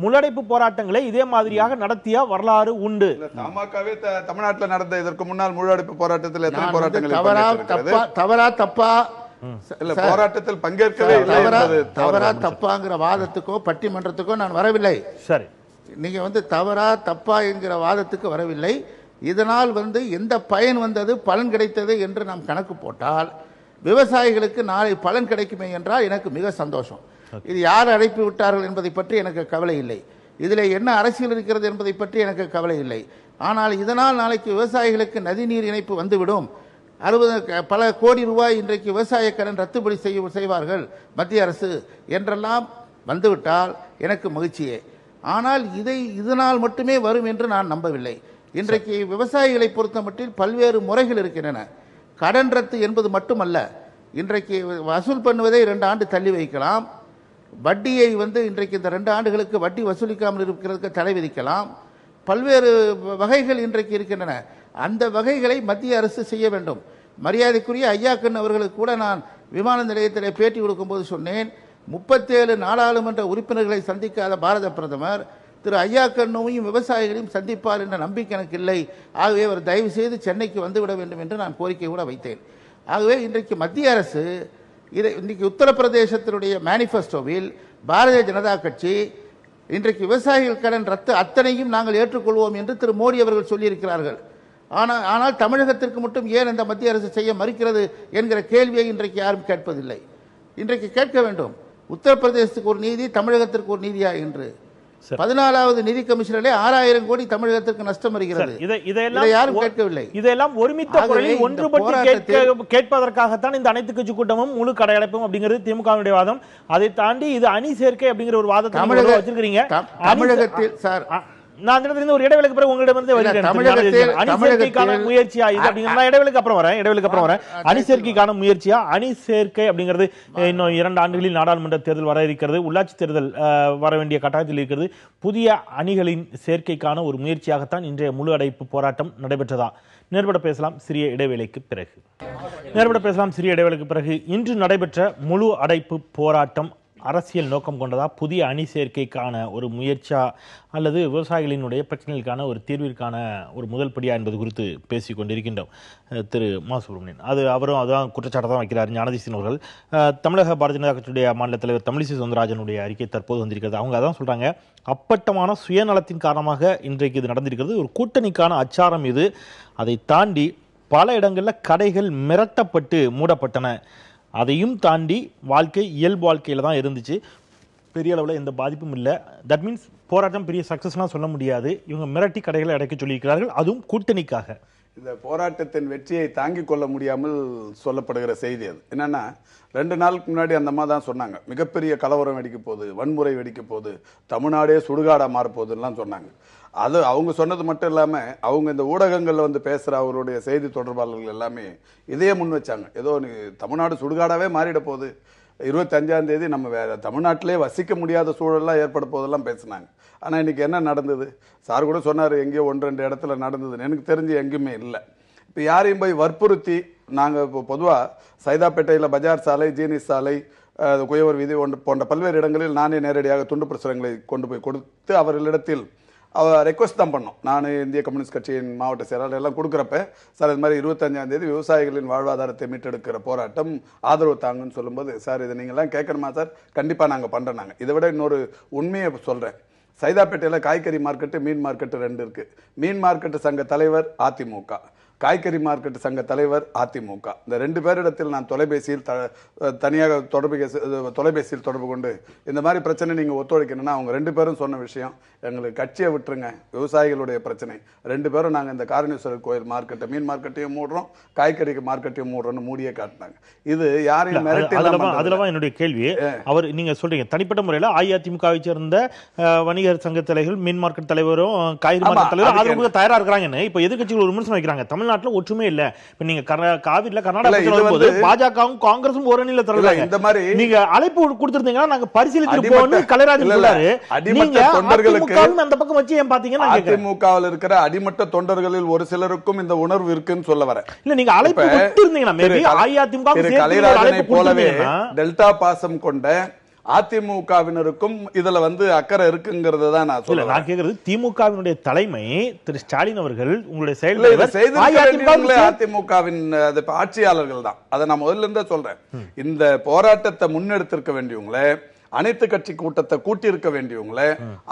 முள்ளடைப்பு போராட்டங்களை இதே மாதிரியாக நடத்திய வரலாறு உண்டு. தமாகவே தமிழ்நாட்டில் நடந்த இதற்கு முன்னால் முள்ளடைப்பு போராட்டத்தில் எத்தனை போராட்டங்கள் தவறா தப்பா இல்ல போராட்டத்தில் பங்கேற்கவே தவறா தப்பாங்கிற வாதத்துக்கோ பட்டிமன்றத்துக்கோ நான் வரவில்லை. சரி, நீங்க தவறா தப்பா என்கிற வாதத்துக்கு வரவில்லை. இதனால் எந்த பயன் வந்தது, பலன் கிடைத்தது என்று நாம் கணக்கு போட்டால் விவசாயிகளுக்கு நாளை பலன் கிடைக்குமே என்றால் எனக்கு மிக சந்தோஷம். இது யார் அழைப்பு விட்டார்கள் என்பதை பற்றி எனக்கு கவலை இல்லை. இதில் என்ன அரசியல் இருக்கிறது என்பதை பற்றி எனக்கு கவலை இல்லை. ஆனால் இதனால் நாளைக்கு விவசாயிகளுக்கு நதிநீர் இணைப்பு வந்துவிடும், 60 பல கோடி ரூபாய் இன்றைக்கு விவசாய கடன் ரத்துபடி செய்வார்கள் மத்திய அரசு என்றெல்லாம் வந்துவிட்டால் எனக்கு மகிழ்ச்சியே. ஆனால் இதனால் மட்டுமே வரும் என்று நான் நம்பவில்லை. இன்றைக்கு விவசாயிகளை பொறுத்த மட்டில் பல்வேறு முறைகள் இருக்கின்றன. கடன் ரத்து என்பது மட்டுமல்ல, இன்றைக்கு வசூல் பண்ணுவதை 2 ஆண்டு தள்ளி வைக்கலாம், வட்டியை இன்றைக்கு இந்த 2 ஆண்டுகளுக்கு வட்டி வசூலிக்காமல் இருக்கிறதுக்கு தடை விதிக்கலாம். பல்வேறு வகைகள் இன்றைக்கு இருக்கின்றன. அந்த வகைகளை மத்திய அரசு செய்ய வேண்டும். மரியாதைக்குரிய ஐயாக்கன் அவர்களுக்கு கூட நான் விமான நிலையத்தில் பேட்டி கொடுக்கும்போது சொன்னேன், 37 நாடாளுமன்ற உறுப்பினர்களை சந்திக்காத பாரத பிரதமர் திரு ஐயாக்கண்ணையும் விவசாயிகளையும் சந்திப்பார் என்ற நம்பிக்கை எனக்கு இல்லை. ஆகவே அவர் தயவு செய்து சென்னைக்கு வந்துவிட வேண்டும் என்று நான் கோரிக்கை கூட வைத்தேன். ஆகவே இன்றைக்கு மத்திய அரசு இன்றைக்கு உத்தரப்பிரதேசத்தினுடைய மேனிஃபெஸ்டோவில் பாரதிய ஜனதா கட்சி இன்றைக்கு விவசாயிகள் கடன் ரத்து அத்தனையும் நாங்கள் ஏற்றுக்கொள்வோம் என்று திரு மோடி அவர்கள் சொல்லியிருக்கிறார்கள். ஆனால் தமிழகத்திற்கு மட்டும் ஏன் இந்த மத்திய அரசு செய்ய மறுக்கிறது என்கிற கேள்வியை இன்றைக்கு யாரும் கேட்பதில்லை. இன்றைக்கு கேட்க வேண்டும், உத்தரப்பிரதேசத்துக்கு ஒரு நீதி, தமிழகத்திற்கு ஒரு நீதியா என்று. 14வது நிதி கமிஷனிலே 6000 கோடி தமிழகத்திற்கு நஷ்டம் வருகிறது. இதை யாரும் கேட்கவில்லை. இதெல்லாம் ஒருமித்த குரலில் ஒன்றுபட்டு கேட்பதற்காகத்தான் இந்த அனைத்து கட்சி கூட்டமும் முழு கடையடைப்பும் அப்படிங்கிறது திமுகவுடைய வாதம். அதை தாண்டி இது அணி சேர்க்கை அப்படிங்கிற ஒரு வாதத்தை வச்சிருக்கீங்க. தமிழகத்தில் சார் நான் ஒரு இடைவெளிக்கு பிறகு உங்களிடமிருந்து அணிசேர்க்கைக்கான முயற்சியா இது அப்படிங்கிறத இடைவெளிக்கு அப்புறம் வரேன். அணிசேர்க்கைக்கான முயற்சியா, அணி சேர்க்கை அப்படிங்கிறது இன்னும் 2 ஆண்டுகளில் நாடாளுமன்ற தேர்தல் வர இருக்கிறது, உள்ளாட்சி தேர்தல் வர வேண்டிய கட்டாயத்தில் இருக்கிறது. புதிய அணிகளின் சேர்க்கைக்கான ஒரு முயற்சியாகத்தான் இன்றைய முழு அடைப்பு போராட்டம் நடைபெற்றதா? நேர்பட பேசலாம் சிறிய இடைவேளைக்கு பிறகு. இன்று நடைபெற்ற முழு அடைப்பு போராட்டம் அரசியல் நோக்கம் கொண்டதா, புதிய அணி சேர்க்கைக்கான ஒரு முயற்சியா, அல்லது விவசாயிகளினுடைய பிரச்சனைகளுக்கான ஒரு தீர்விற்கான ஒரு முதல் படியா என்பது குறித்து பேசிக் கொண்டிருக்கின்றோம். திரு மா சுப்பிரமணியன் அவரும் அதான் குற்றச்சாட்டு தான் வைக்கிறார் ஞானதீசன் அவர்கள். தமிழக பாரதிய ஜனதா கட்சியுடைய மாநில தலைவர் தமிழிசை சவுந்தரராஜனுடைய அறிக்கை தற்போது வந்திருக்கிறது. அவங்க அதான் சொல்றாங்க, அப்பட்டமான சுயநலத்தின் காரணமாக இன்றைக்கு இது நடந்திருக்கிறது, ஒரு கூட்டணிக்கான அச்சாரம் இது. அதை தாண்டி பல இடங்களில் கடைகள் மிரட்டப்பட்டு மூடப்பட்டன. அதையும் தாண்டி வாழ்க்கை இயல்பு வாழ்க்கையில் தான் இருந்துச்சு, பெரிய அளவில் எந்த பாதிப்பும் இல்லை. தட் மீன்ஸ் போராட்டம் பெரிய சக்ஸஸ்லாம் சொல்ல முடியாது. இவங்க மிரட்டி கடைகளை அடைக்க சொல்லியிருக்கிறார்கள், அதுவும் கூட்டணிக்காக. இந்த போராட்டத்தின் வெற்றியை தாங்கிக் கொள்ள முடியாமல் சொல்லப்படுகிற செய்தி அது. என்னன்னா, 2 நாளுக்கு முன்னாடி அந்த அம்மா தான் சொன்னாங்க, மிகப்பெரிய கலவரம் வெடிக்க போகுது, வன்முறை வெடிக்க போகுது, தமிழ்நாடே சுடுகாடா மாறப்போகுதுலாம் சொன்னாங்க. அது அவங்க சொன்னது மட்டும் இல்லாம, அவங்க இந்த ஊடகங்கள்ல பேசுற அவருடைய செய்தி தொடர்பாளர்கள் எல்லாமே இதையே முன் வச்சாங்க. ஏதோ தமிழ்நாடு சுடுகாடாவே மாறிட போகுது, 25ஆம் தேதி நம்ம வேற தமிழ்நாட்டிலே வசிக்க முடியாத சூழல்லாம் ஏற்பட போதெல்லாம் பேசினாங்க. ஆனா இன்னைக்கு என்ன நடந்தது? சார் கூட சொன்னாரு, எங்கேயோ 1-2 இடத்துல நடந்ததுன்னு. எனக்கு தெரிஞ்சு எங்கேயுமே இல்லை. இப்போ யாரையும் போய் வற்புறுத்தி, நாங்கள் இப்போ பொதுவாக சைதாப்பேட்டையில் பஜார் சாலை, ஜீனிஸ் சாலை, குயவர் வீதி போன்ற பல்வேறு இடங்களில் நானே நேரடியாக துண்டு பிரசுரங்களை கொண்டு போய் கொடுத்து அவர்களிடத்தில் ரெக்வஸ்ட் தான் பண்ணோம். நான் இந்திய கம்யூனிஸ்ட் கட்சியின் மாவட்ட செயலாளர் எல்லாம் கொடுக்குறப்ப, சார் இது மாதிரி 25ஆம் தேதி விவசாயிகளின் வாழ்வாதாரத்தை மீட்டெடுக்கிற போராட்டம், ஆதரவு தாங்கன்னு சொல்லும்போது, சார் இதை நீங்கள்லாம் கேட்கணுமா சார்? கண்டிப்பாக நாங்கள் பண்ணுறோம். இதை விட இன்னொரு உண்மையை சொல்கிறேன். சைதாப்பேட்டையில் காய்கறி மார்க்கெட்டு, மீன் மார்க்கெட்டு 2 இருக்கு. மீன் மார்க்கெட்டு சங்க தலைவர் அதிமுக, காய்கறி மார்க்கெட் சங்க தலைவர் அதிமுக. இந்த 2 பேரிடத்தில் நான் தொலைபேசியில் தனியாக தொலைபேசியில் தொடர்பு கொண்டு இந்த மாதிரி பிரச்சனை நீங்க ஒத்துழைக்கணும்னா அவங்க 2 பேரும் சொன்ன விஷயம், எங்களுக்கு கட்சியை விட்டுருங்க, விவசாயிகளுடைய பிரச்சனை 2 பேரும் நாங்க இந்த காரணேஸ்வரர் கோயில் மார்க்கெட்டை மீன் மார்க்கெட்டையும் மூடுறோம், காய்கறி மார்க்கெட்டையும் மூடுறோம்னு மூடியே காட்டினாங்க. இது யாரையும் அதுலதான் என்னுடைய கேள்வி. அவர் நீங்க சொல்றீங்க தனிப்பட்ட முறையில் அஇஅதிமுகவை சேர்ந்த வணிகர் சங்க தலைவர்கள், மீன் மார்க்கெட் தலைவரும், காய்கறி மார்க்கெட் தலைவரும் ஆதரவுக்கு தயாரா இருக்கிறாங்க. இப்ப எதிர்க்கட்சிகள் ஒரு விமர்சனம் வைக்கிறாங்க, தமிழ்நாட்டில் ஒற்றுமே இல்ல. இப்ப நீங்க காவிரில கர்நாடகா பாஜகவும் காங்கிரசும் ஓரணியில தரலாம். இந்த மாதிரி நீங்க அழைப்பு கொடுத்திருந்தீங்கன்னா நாங்க பரிசீலித்து போகணும். கலைராஜ் சொல்றாரு, நீங்க அந்த பக்கம் வச்சு ஏன் பாத்தீங்கன்னா அதிமுகவில் இருக்கிற அடிமட்ட தொண்டர்களில் ஒரு சிலருக்கும் இந்த உணர்வு இருக்குன்னு சொல்ல வர இல்ல. நீங்க அழைப்பு கொடுத்திருந்தீங்கன்னா மேபி அஇஅதிமுக கலைராஜனை போலவே டெல்டா பாசம் கொண்ட அதிமுகவினருக்கும் இதுல அக்கறை இருக்குங்கிறது தான் நான் சொல்ல. நான் கேக்குறது திமுகவினுடைய தலைமை திரு ஸ்டாலின் அவர்கள் உங்களுடைய அதிமுகவின் ஆட்சியாளர்கள் தான். அதை நான் முதல்ல இருந்தே சொல்றேன். இந்த போராட்டத்தை முன்னெடுத்திருக்க வேண்டியவங்களே, அனைத்து கட்சி கூட்டத்தை கூட்டியிருக்க வேண்டியவங்களே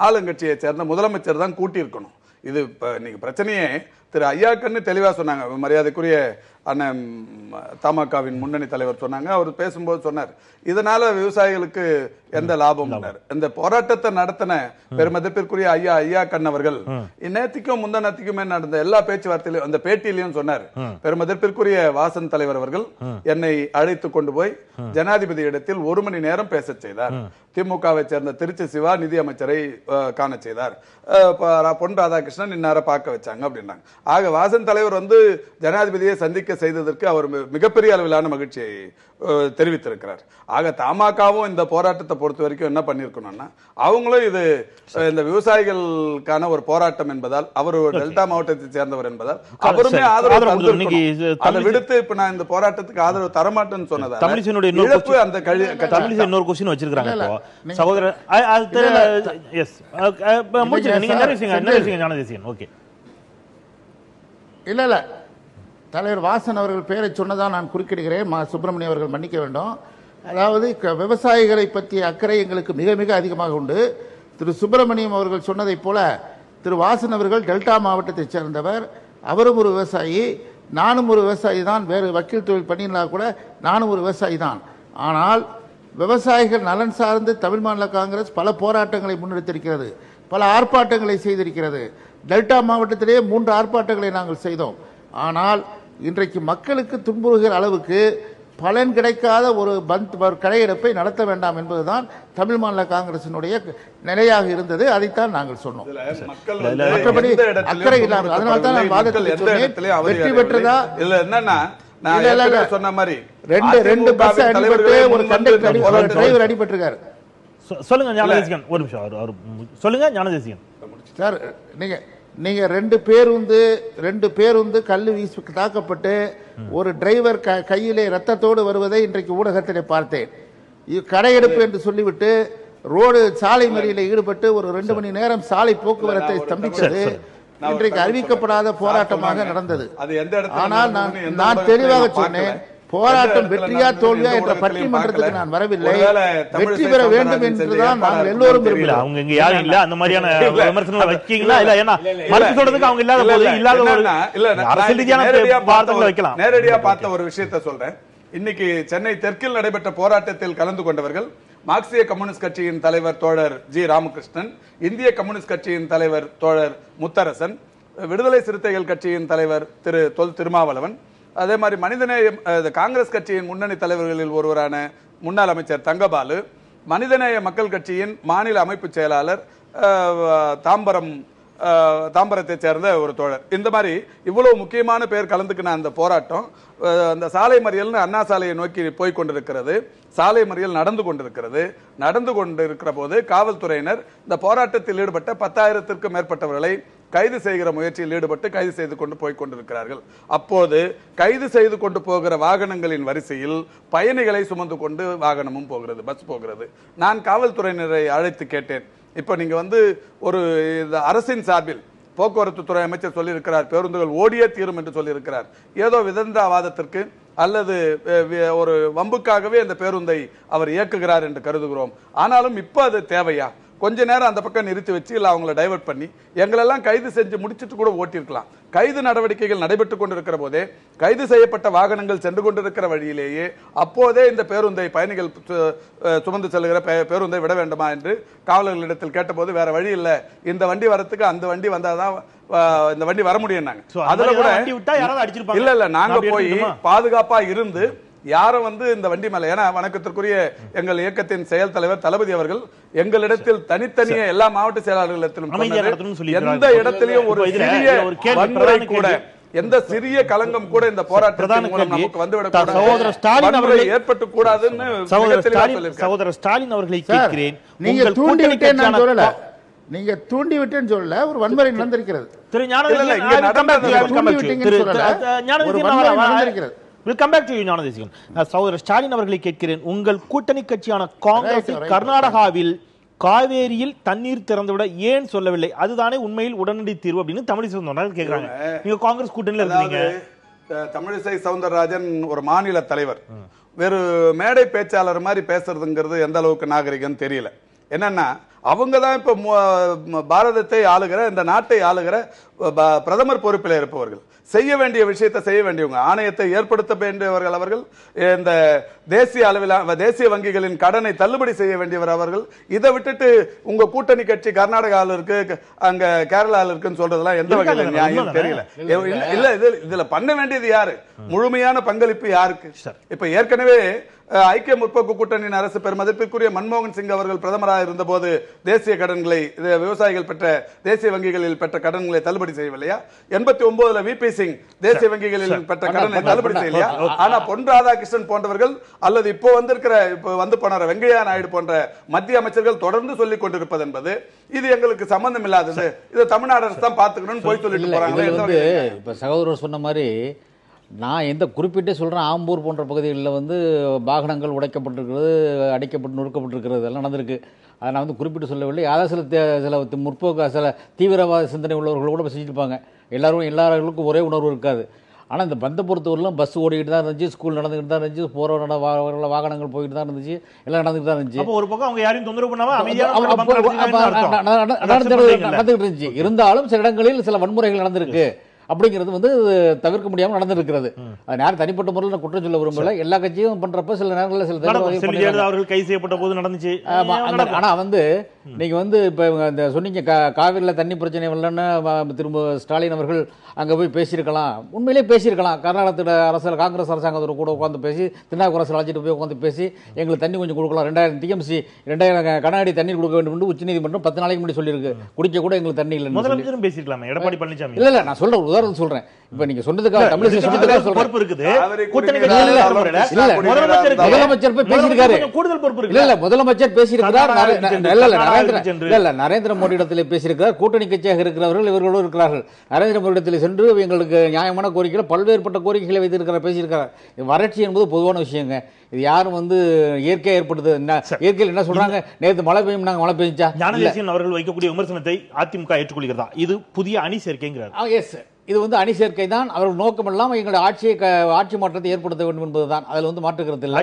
ஆளுங்கட்சியை சேர்ந்த முதலமைச்சர் தான் கூட்டியிருக்கணும். இது நீங்க பிரச்சனையே திரு ஐயாக்கன்னு தெளிவா சொன்னாங்க. மரியாதைக்குரிய அண்ணன் தமாகவின் முன்னணி தலைவர் சொன்னாங்க. அவர் பேசும்போது சொன்னார், இதனால விவசாயிகளுக்கு எந்த லாபம். இந்த போராட்டத்தை நடத்தின பெருமதிப்பிற்குரிய ஐயா கண்ணவர்கள் நேத்திக்கும் முந்தனத்திக்குமே நடந்த எல்லா பேச்சுவார்த்தையிலும் அந்த பேட்டியிலையும் சொன்னார், பெருமதிப்பிற்குரிய வாசன் தலைவர் அவர்கள் என்னை அழைத்து கொண்டு போய் ஜனாதிபதி இடத்தில் 1 மணி நேரம் பேச செய்தார். திமுகவை சேர்ந்த திருச்சி சிவா நிதி அமைச்சரை காண செய்தார். பொன் ராதாகிருஷ்ணன் இன்னார பார்க்க வச்சாங்க அப்படின்னாங்க. ஆக வாசன் தலைவர் ஜனாதிபதியை சந்திக்க செய்ததற்கு அவர் மிகப்பெரிய அளவிலான மகிழ்ச்சியை தெரிவித்திருக்கிறார். ஆக தமாகவும் இந்த போராட்டத்தை பொறுத்த வரைக்கும் என்ன பண்ணிருக்கணும்னா, அவங்களும் இது இந்த விவசாயிகளுக்கான ஒரு போராட்டம் என்பதால், அவர் டெல்டா மாவட்டத்தை சேர்ந்தவர் என்பதால் அவருமே ஆதரவு அதை விடுத்து இப்ப நான் இந்த போராட்டத்துக்கு ஆதரவு தரமாட்டேன்னு சொன்னதா இன்னொரு கொஸ்டின் வச்சிருக்காங்க சகோதரர். இல்ல இல்ல தலைவர் வாசன் அவர்கள் பெயரை சொன்னதான் நான் குறுக்கிடுகிறேன். சுப்பிரமணியம் அவர்கள் மன்னிக்க வேண்டும். அதாவது விவசாயிகளை பற்றிய அக்கறை எங்களுக்கு மிக மிக அதிகமாக உண்டு. திரு சுப்பிரமணியம் அவர்கள் சொன்னதைப் போல திரு வாசன் அவர்கள் டெல்டா மாவட்டத்தைச் சேர்ந்தவர். அவரும் ஒரு விவசாயி, நானும் ஒரு விவசாயி தான். வேறு வக்கீல் தொழில் பண்ணினா கூட நானும் ஒரு விவசாயி தான். ஆனால் விவசாயிகள் நலன் சார்ந்து தமிழ் மாநில காங்கிரஸ் பல போராட்டங்களை முன்னெடுத்திருக்கிறது, பல ஆர்ப்பாட்டங்களை செய்திருக்கிறது. டெல்டா மாவட்டத்திலேயே 3 ஆர்ப்பாட்டங்களை நாங்கள் செய்தோம். ஆனால் இன்றைக்கு மக்களுக்கு துன்புறுகிற அளவுக்கு பலன் கிடைக்காத ஒரு கடையெடுப்பை நடத்த வேண்டாம் என்பதுதான் தமிழ் மாநில காங்கிரசினுடைய நிலையாக இருந்தது. அதைத்தான் நாங்கள் சொன்னோம். மற்றபடி அக்கறை இல்லாமல் அதனால தான் நான் வாதத்தில் வெற்றி பெற்றதா இல்ல என்னன்னா சொன்ன மாதிரி 2 பஸ் அடிபட்டு ஒரு கண்டக்டர் டிரைவர் அடிபட்டிருக்காரு. சொல்லுங்க ஞானதேசிகன், ஒரு நிமிஷம் சொல்லுங்க ஞானதேசிகன் சார். நீங்க 2 பேருந்து கல்லு வீசி தாக்கப்பட்டு ஒரு டிரைவர் கையிலே ரத்தத்தோடு வருவதை இன்றைக்கு ஊடகத்திலே பார்த்தேன். கடையெடுப்பு என்று சொல்லிவிட்டு ரோடு சாலை மறியலில் ஈடுபட்டு ஒரு 2 மணி நேரம் சாலை போக்குவரத்தை ஸ்தம்பித்தது இன்றைக்கு அறிவிக்கப்படாத போராட்டமாக நடந்தது. ஆனால் நான் தெளிவாக சொன்னேன், போராட்டம் வெற்றியா தோல்வியா என்ற பட்டிமன்றத்துக்கு நான் வரவில்லை. வெற்றி பெற வேண்டும் என்றுதான் நாங்கள் எல்லோரும் விரும்பல. அவங்க இங்க யாரும் இல்ல அந்த மாதிரியான விமர்சனங்களை வைக்கீங்களா? இல்ல ஏன்னா மறுத்து சொல்றதுக்கு அவங்க இல்லாத போது வைக்கலாம். நேரடியா பார்த்த ஒரு விஷயத்தை சொல்றேன். இன்னைக்கு சென்னை தெற்கில் நடைபெற்ற போராட்டத்தில் கலந்து கொண்டவர்கள் மார்க்சிய கம்யூனிஸ்ட் கட்சியின் தலைவர் தோழர் ஜி ராமகிருஷ்ணன், இந்திய கம்யூனிஸ்ட் கட்சியின் தலைவர் தோழர் முத்தரசன், விடுதலை சிறுத்தைகள் கட்சியின் தலைவர் திரு தொல் திருமாவளவன், அதே மாதிரி மனிதநேய காங்கிரஸ் கட்சியின் முன்னணி தலைவர்களில் ஒருவரான முன்னாள் அமைச்சர் தங்கபாலு, மனிதநேய மக்கள் கட்சியின் மாநில அமைப்பு செயலாளர் தாம்பரத்தை சேர்ந்த ஒரு தோழர். இந்த மாதிரி இவ்வளவு முக்கியமான பேர் கலந்துக்கின அந்த போராட்டம் அந்த சாலை மறியல் அண்ணா சாலையை நோக்கி போய் கொண்டிருக்கிறது. சாலை மறியல் நடந்து கொண்டிருக்கிற போது காவல்துறையினர் இந்த போராட்டத்தில் ஈடுபட்ட 10,000த்திற்கும் மேற்பட்டவர்களை கைது செய்கிற முயற்சியில் ஈடுபட்டு கைது செய்து கொண்டு போய் கொண்டிருக்கிறார்கள். அப்போது கைது செய்து கொண்டு போகிற வாகனங்களின் வரிசையில் பயணிகளை சுமந்து கொண்டு வாகனமும் போகிறது, பஸ் போகிறது. நான் காவல்துறையினரை அழைத்து கேட்டேன், இப்ப நீங்க ஒரு அரசின் சார்பில் போக்குவரத்து துறை அமைச்சர் சொல்லியிருக்கிறார், பேருந்துகள் ஓடியே தீரும் என்று சொல்லியிருக்கிறார். ஏதோ விதண்டாவாதத்திற்கு அல்லது ஒரு வம்புக்காகவே அந்த பேருந்தை அவர் இயக்குகிறார் என்று கருதுகிறோம். ஆனாலும் இப்ப அது தேவையா? கொஞ்ச நேரம் அந்த பக்கம் நிறுத்தி வச்சு இல்ல அவங்களை டைவர்ட் பண்ணி எங்களெல்லாம் கைது செஞ்சு முடிச்சிட்டு கூட ஓட்டியிருக்கலாம். கைது நடவடிக்கைகள் நடைபெற்றுக் கொண்டிருக்கிற போதே கைது செய்யப்பட்ட வாகனங்கள் சென்று கொண்டிருக்கிற வழியிலேயே அப்போதே இந்த பேருந்தை பயணிகள் சுமந்து செல்கிற பேருந்தை விட வேண்டுமா என்று காவலர்களிடத்தில் கேட்டபோது வேற வழி இல்ல, இந்த வண்டி வரத்துக்கு அந்த வண்டி வந்தாதான் இந்த வண்டி வர முடியும். அதுல கூட இல்ல நாங்க போய் பாதுகாப்பா இருந்து யாரும் இந்த வண்டி மேல, ஏன்னா வணக்கத்திற்குரிய எங்கள் இயக்கத்தின் செயல் தலைவர் தளபதி அவர்கள் எங்களிடத்தில் தனித்தனியே எல்லா மாவட்ட செயலாளர்களிடத்திலும் எந்த இடத்திலையும் ஒரு சிறிய வன்முறை கூட, எந்த சிறிய களங்கம் கூட இந்த போராட்டத்தின் மூலம் நமக்கு வந்துவிடக்கூடாது, ஏற்பட்டு கூடாதுன்னு சகோதரர் ஸ்டாலின் அவர்களை கேட்கிறேன். நீங்க தூண்டிவிட்டேன்னு நான் சொல்லல, நீங்க தூண்டிவிட்டேன்னு சொல்லல, ஒரு வன்முறை நடந்திருக்கிறது. திரு ஞானதேசிகன் சகோதரர் ஸ்டாலின் அவர்களை கேட்கிறேன். உங்கள் கூட்டணி கட்சியான காங்கிரஸ் கர்நாடகாவில் காவேரியில் தண்ணீர் திறந்துவிட ஏன் சொல்லவில்லை? அதுதானே உண்மையில் உடனடி தீர்வு அப்படின்னு தமிழிசை சவுந்தரராஜன் கேட்கிறாங்க. நீங்க காங்கிரஸ் கூட்டணியில் இருக்கீங்க. தமிழிசை சவுந்தரராஜன் ஒரு மாநில தலைவர், வேறு மேடை பேச்சாளர் மாதிரி பேசுறதுங்கிறது எந்த அளவுக்கு நாகரிகம் தெரியல. என்னன்னா அவங்க தான் இப்ப பாரதத்தை ஆளுகிற, இந்த நாட்டை ஆளுகிற பிரதமர் பொறுப்பில் இருப்பவர்கள், செய்ய வேண்டிய விஷயத்தை செய்ய வேண்டியவங்க, ஆணையத்தை ஏற்படுத்த வேண்டியவர்கள் அவர்கள், இந்த தேசிய அளவில் தேசிய வங்கிகளின் கடனை தள்ளுபடி செய்ய வேண்டியவர் அவர்கள். இதை விட்டுட்டு உங்க கூட்டணி கட்சி கர்நாடகாவில் இருக்கு, அங்க கேரளாவில் இருக்குன்னு சொல்றதெல்லாம் எந்த வகையில் நியாயம் தெரியல. இல்ல இதுல பண்ண வேண்டியது யாரு? முழுமையான பங்களிப்பு யாருக்கு? இப்ப ஏற்கனவே ஐக்கிய முற்போக்கு கூட்டணியின் அரசு பெருமதிப்பிற்குரிய மன்மோகன் சிங் அவர்கள் பிரதமராக இருந்த போது தேசிய கடன்களை, விவசாயிகள் பெற்ற தேசிய வங்கிகளில் பெற்ற கடன்களை தள்ளுபடி செய்யவில்லையா? 89 விபி சிங் தேசிய வங்கிகளில் பெற்ற கடனை தள்ளுபடி செய்யலையா? ஆனா பொன் ராதாகிருஷ்ணன் போன்றவர்கள் அல்லது இப்போ வந்து போன வெங்கையா நாயுடு போன்ற மத்திய அமைச்சர்கள் தொடர்ந்து சொல்லிக் கொண்டிருப்பது என்பது இது எங்களுக்கு சம்பந்தம் இல்லாதது, இது தமிழ்நாடு அரசு தான் பாத்துக்கணும்னு போய் சொல்லிட்டு போறாங்க. இப்ப சகோதரர் சொன்ன மாதிரி நான் எந்த குறிப்பிட்டே சொல்கிறேன், ஆம்பூர் போன்ற பகுதிகளில் வாகனங்கள் உடைக்கப்பட்டிருக்கிறது, அடைக்கப்பட்டு நொறுக்கப்பட்டிருக்கிறது எல்லாம் நடந்திருக்கு. அதை நான் குறிப்பிட்டு சொல்லவில்லை. அதாவது சில முற்போக்கு சில தீவிரவாத சிந்தனை உள்ளவர்கள் கூட செஞ்சுருப்பாங்க. எல்லாருக்கும் ஒரே உணர்வு இருக்காது. ஆனால் இந்த பந்த பொறுத்தவரையிலும் பஸ் ஓடிக்கிட்டு தான் இருந்துச்சு, ஸ்கூல் நடந்துக்கிட்டு தான் இருந்துச்சு, போகிற வாகனங்கள் போய்கிட்டு தான் இருந்துச்சு, எல்லாம் நடந்துக்கிட்டு தான் இருந்துச்சு. ஒரு பக்கம் அவங்க யாரையும் தொந்தரவு பண்ணாம நடந்துகிட்டு இருந்துச்சு. இருந்தாலும் சில இடங்களில் சில வன்முறைகள் நடந்திருக்கு அப்படிங்கிறது தவிர்க்க முடியாமல் நடந்திருக்கிறது. அது யாரும் தனிப்பட்ட முறையில் குற்றம் சொல்ல விரும்பல. எல்லா கட்சியும் பண்றப்ப சில நேரங்களில் சில அவர்கள் கைது செய்யப்பட்ட போது நடந்துச்சு. ஆனா நீங்க இப்ப இந்த சொன்னீங்க காவிரியில தண்ணி பிரச்சனை வரலன்னு திரும்ப ஸ்டாலின் அவர்கள் அங்க போய் பேசியிருக்கலாம். உண்மையிலே பேசியிருக்கலாம். கர்நாடகத்தோட அரசியல் காங்கிரஸ் அரசாங்கத்தோட கூட உட்காந்து பேசி, திருநாவுக்கரசு அழைச்சிட்டு போய் உட்காந்து பேசி எங்களுக்கு தண்ணி கொஞ்சம் கொடுக்கலாம், 2000 TMC 2000 கனஅடி தண்ணீர் கொடுக்க வேண்டும் என்று உச்சநீதிமன்றம் 10 நாளைக்கு முன்னாடி சொல்லியிருக்கு. குடிக்க கூட எங்களுக்கு தண்ணி இல்லை. முதலமைச்சரும் பேசியிருக்கலாமே எடப்பாடி பழனிசாமி. இல்ல நான் சொல்றேன், உதாரணம் சொல்றேன். இப்ப நீங்க சொன்னதுக்காக தமிழிசை பொறுப்பு இருக்குது. முதலமைச்சர் போய் பேசியிருக்காரு. கூடுதல் பொறுப்பு இருக்கு. இல்ல முதலமைச்சர் பேசியிருக்கிறார். நரேந்திர மோடி இடத்திலே பேசியிருக்கிறார். கூட்டணி கட்சியாக இருக்கிறவர்கள் இவர்களோடு இருக்கிறார்கள். நரேந்திர மோடி இடத்தில் சென்று எங்களுக்கு நியாயமான கோரிக்கைகள், பல்வேறுபட்ட கோரிக்கைகளை வைத்திருக்கிறார், பேசியிருக்கிறார். வறட்சி என்பது பொதுவான விஷயங்க. இது யாரும் இயற்கையா ஏற்படுது. இயற்கையில் என்ன சொல்றாங்க, நேற்று மழை பெய்யும், நாங்க மழை பெய்ஞ்சா. ஞானதேசிகன் அவர்கள் வைக்கக்கூடிய விமர்சனத்தை அதிமுக ஏற்றுக்கொள்கிறதா? இது புதிய அணி சேர்க்கைங்கிறார். இது அணி சேர்க்கை தான். அவர்கள் நோக்கம் இல்லாமல் எங்களுடைய ஆட்சி மாற்றத்தை ஏற்படுத்த வேண்டும் என்பதுதான். அதுல மாற்றுகிறது இல்லை.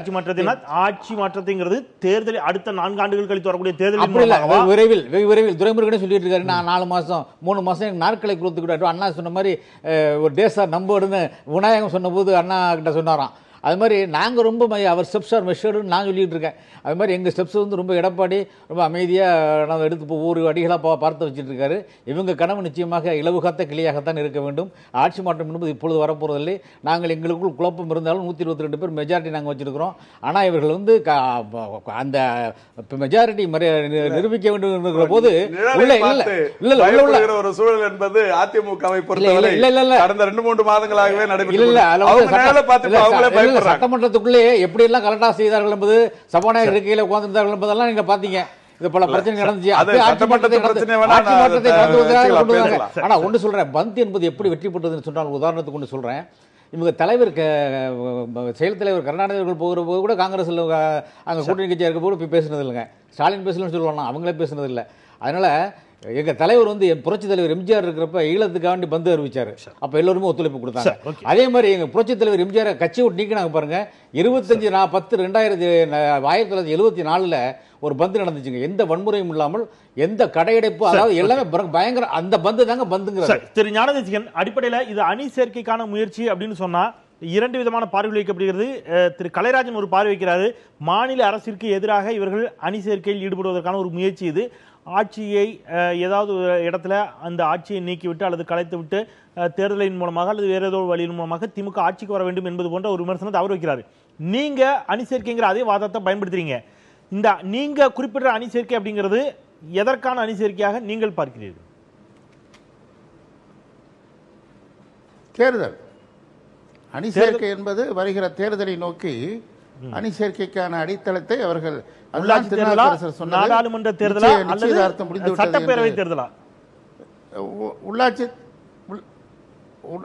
ஆட்சி மாற்றத்தைங்கிறது தேர்தல் அடுத்த 4 ஆண்டுகள் கழித்து வரக்கூடிய தேர்தல் விரைவில் துரைமுருகனே சொல்லிட்டு இருக்காரு. நான் 4 மாசம் 3 மாசம் நாட்களை கொடுத்துக்கிட்டு அண்ணா சொன்ன மாதிரி ஒரு டேஸா நம்படுன்னு விநாயகம் சொன்ன போது அண்ணா கிட்ட சொன்னாராம். அது மாதிரி நாங்கள் ரொம்ப அவர் ஸ்டெப்ஸ் ஆர் மெஷர்டுன்னு நான் சொல்லிட்டு இருக்கேன். அது மாதிரி எங்கள் ஸ்டெப்ஸ் ரொம்ப எடப்பாடி ரொம்ப அமைதியாக நம்ம எடுத்து ஒவ்வொரு அடிகளாக பார்த்து வச்சுட்டு இருக்காரு. இவங்க கனவு நிச்சயமாக இலவுகாத்த கிளியாகத்தான் இருக்க வேண்டும். ஆட்சி மாற்றம் என்பது இப்பொழுது வரப்போறதில்லை. நாங்கள் எங்களுக்குள் குழப்பம் இருந்தாலும் 122 பேர் மெஜாரிட்டி நாங்கள் வச்சிருக்கிறோம். ஆனால் இவர்கள் அந்த மெஜாரிட்டி நிரூபிக்க வேண்டும் என்கிற போது ஒரு சூழல் என்பது அதிமுகவை பொறுத்தவரை கடந்த 2-3 மாதங்களாகவே நடைபெற்று சட்டமன்றத்துக்குள்ளே எப்படி எல்லாம் கலெக்டா செய்தார்கள் என்பது, சபாநாயகர் இருக்கையில உட்கார்ந்திருந்தார்கள் என்பதெல்லாம் நீங்க பாத்தீங்க. இது பல பிரச்சனை நடந்துச்சு. ஆனா ஒன்று சொல்றேன், பந்த் என்பது எப்படி வெற்றி பெற்றதுன்னு சொன்னால் உதாரணத்துக்கு ஒன்று சொல்றேன். இவங்க தலைவர் செயல் தலைவர் கருணாநிதி போகிற போது கூட காங்கிரஸ்ல அங்க கூட்டணி கட்சியா இருக்க போது போய் பேசுனது இல்லைங்க. ஸ்டாலின் பேசலன்னு சொல்லுவாங்க, அவங்களே பேசுனது இல்லை. அதனால எங்க தலைவர் வந்து புரட்சி தலைவர் எம்ஜிஆர் இருக்கிறப்ப ஈழத்துக்காண்டி பந்து அறிவிச்சாரு. அப்ப எல்லாருமே ஒத்துழைப்பு கொடுத்தாங்க. அதே மாதிரி எங்க புரட்சி தலைவர் எம்ஜிஆர் கட்சி விட்டு நீக்கினாங்க பாருங்க. 25/10/1974 ஒரு பந்து நடந்துச்சுங்க. எந்த வன்முறையும் இல்லாமல், எந்த கடையடைப்பு, அதாவது எல்லாமே பயங்கர அந்த பந்து தாங்க பந்துங்கிறது. திரு ஞானதேசிகன், அடிப்படையில் இது அணி சேர்க்கைக்கான முயற்சி அப்படின்னு சொன்னா இரண்டு விதமான பார்வை வைக்கப்படுகிறது. திரு கலைராஜன் ஒரு பார்வை வைக்கிறாரு, மாநில அரசிற்கு எதிராக இவர்கள் அணி சேர்க்கையில் ஈடுபடுவதற்கான ஒரு முயற்சி இது. ஆட்சியை ஏதாவது இடத்துல அந்த ஆட்சியை நீக்கிவிட்டு அல்லது கலைத்து விட்டு தேர்தலின் மூலமாக அல்லது வேற ஏதோ வழியின் மூலமாக திமுக ஆட்சிக்கு வர வேண்டும் என்பது போன்ற ஒரு விமர்சனத்தை அவர் வைக்கிறாரு. நீங்க அணி சேர்க்கைங்கிற அதே வாதத்தை பயன்படுத்துறீங்க. இந்த நீங்க குறிப்பிட்ட அணி சேர்க்கை அப்படிங்கிறது எதற்கான அணி சேர்க்கையாக நீங்கள் பார்க்கிறீர்கள்? தேர்தல் அணி சேர்க்கை என்பது வருகிற தேர்தலை நோக்கி அணி சேர்க்கைக்கான அடித்தளத்தை அவர்கள் நாடாளுமன்ற தேர்தலா அல்லது சட்டப்பேரவை தேர்தலா? உள்ளாட்சி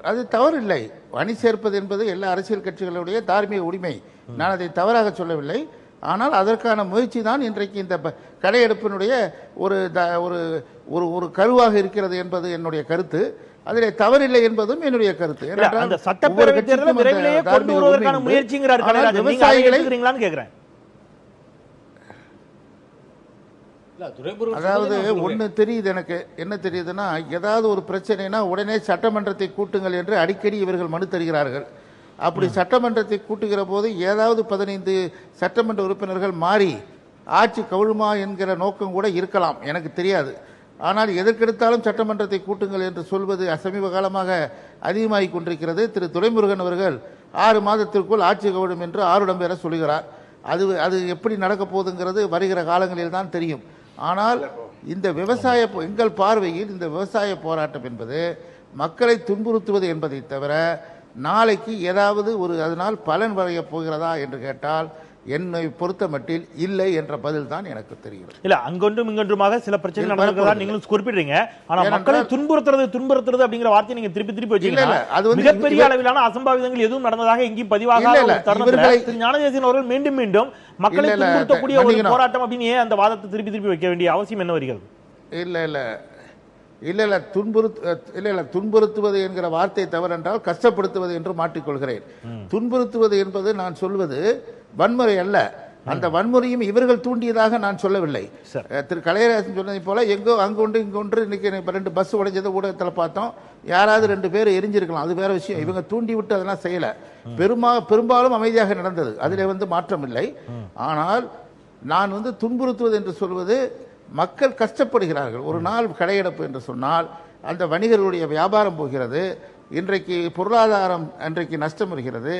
அது தவறு இல்லை. அணி சேர்ப்பது என்பது எல்லா அரசியல் கட்சிகளுடைய தார்மீக உரிமை. நான் அதை தவறாக சொல்லவில்லை. ஆனால் அதற்கான முயற்சி தான் இன்றைக்கு இந்த கடையெடுப்பினுடைய ஒரு ஒரு கருவாக இருக்கிறது என்பது என்னுடைய கருத்து. அதிலே தவறில்லை என்பதும் என்னுடைய கருத்து. அந்த சட்டப்பேரவை தேர்தலை விரைவிலேயே கொண்டு வருவதற்கான முயற்சிங்கிறார் கலைராஜன். நீங்க அதை ஏத்துக்கிறீங்களான்னு கேக்குறேன். அதாவது ஒண்ணு தெரியுது எனக்கு, என்ன தெரியுதுன்னா, ஏதாவது ஒரு பிரச்சனைனா உடனே சட்டமன்றத்தை கூட்டுங்கள் என்று அடிக்கடி இவர்கள் மனு தருகிறார்கள். அப்படி சட்டமன்றத்தை கூட்டுகிற போது ஏதாவது 15 சட்டமன்ற உறுப்பினர்கள் மாறி ஆட்சி கவுழுமா என்கிற நோக்கம் கூட இருக்கலாம், எனக்கு தெரியாது. ஆனால் எதற்கெடுத்தாலும் சட்டமன்றத்தை கூட்டுங்கள் என்று சொல்வது சமீப காலமாக அதிகமாகிக் கொண்டிருக்கிறது. திரு துரைமுருகன் அவர்கள் 6 மாதத்திற்குள் ஆட்சி கவிழும் என்று ஆருடம் பேர சொல்கிறார். அது எப்படி நடக்க போகுதுங்கிறது வருகிற காலங்களில் தான் தெரியும். ஆனால் இந்த எங்கள் பார்வையில் இந்த விவசாய போராட்டம் என்பது மக்களை துன்புறுத்துவது என்பதை தவிர நாளைக்கு ஏதாவது அதனால் பலன் வரைய போகிறதா என்று கேட்டால் என்னை பொறுத்த மட்டில் இல்லை என்ற பதில் தான் எனக்கு தெரிகிறது. இல்ல, அங்கொன்றும் இங்கொன்றுமாக சில பிரச்சனைகள் நடக்கிறதா நீங்களும் குறிப்பிடுறீங்க. ஆனா மக்களை துன்புறுத்துறது அப்படிங்கிற வார்த்தையை நீங்க திருப்பி வச்சீங்க. அது மிகப்பெரிய அளவிலான அசம்பாவிதங்கள் எதுவும் நடந்ததாக எங்கேயும் பதிவாக ஞானதேசிகன் அவர்கள் மீண்டும் மக்களை துன்புறுத்தக்கூடிய ஒரு போராட்டம் அப்படின்னு அந்த வாதத்தை திருப்பி வைக்க வேண்டிய அவசியம் என்ன வருகிறது? இல்ல துன்புறுத்துவது என்கிற வார்த்தை தவறென்றால் கஷ்டப்படுத்துவது என்று மாற்றிக்கொள்கிறேன். துன்புறுத்துவது என்பது நான் சொல்வது வன்முறை அல்ல. அந்த வன்முறையும் இவர்கள் தூண்டியதாக நான் சொல்லவில்லை. திரு கலைராஜன் சொன்னதை போல எங்கோ அங்கொன்று இங்கொன்று இன்னைக்கு 2 பஸ் உடைஞ்சதை ஊடகத்தில் பார்த்தோம். யாராவது 2 பேர் எரிஞ்சிருக்கலாம், அது வேற விஷயம். இவங்க தூண்டி விட்டு அதெல்லாம் செய்யல. பெரும்பாலும் அமைதியாக நடந்தது, அதில் மாற்றம் இல்லை. ஆனால் நான் துன்புறுத்துவது என்று சொல்வது, மக்கள் கஷ்டப்படுகிறார்கள். ஒரு நாள் கடையெடுப்பு என்று சொன்னால் அந்த வணிகர்களுடைய வியாபாரம் போகிறது. இன்றைக்கு பொருளாதாரம் அன்றைக்கு நஷ்டம் வருகிறது.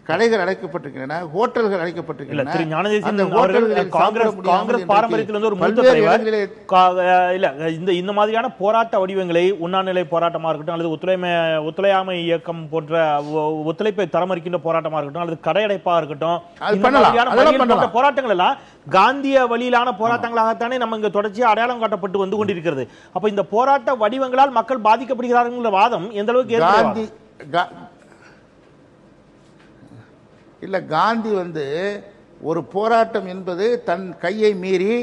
கடைகள் அடைக்கப்பட்டிருக்கின்றன, ஹோட்டல்கள் அடைக்கப்பட்டிருக்கின்றன. காங்கிரஸ் பாரம்பரியத்தில் ஒரு இந்த மாதிரியான போராட்ட வடிவங்களை உண்ணாநிலை போராட்டமா இருக்கட்டும் அல்லது ஒத்துழையாமை இயக்கம் போன்ற ஒத்துழைப்பை தரமறிக்கின்ற போராட்டமா இருக்கட்டும் அல்லது கடையடைப்பா இருக்கட்டும், போராட்டங்கள் எல்லாம் காந்திய வழியிலான போராட்டங்களாகத்தானே நம்ம இங்க தொடர்ச்சியா அடையாளம் காட்டப்பட்டு வந்து கொண்டிருக்கிறது. அப்ப இந்த போராட்ட வடிவங்களால் மக்கள் பாதிக்கப்படுகிறார்கள் வாதம் எந்த அளவுக்கு இல்ல? காந்தி ஒரு போராட்டம் என்பது தன் கையை மீறி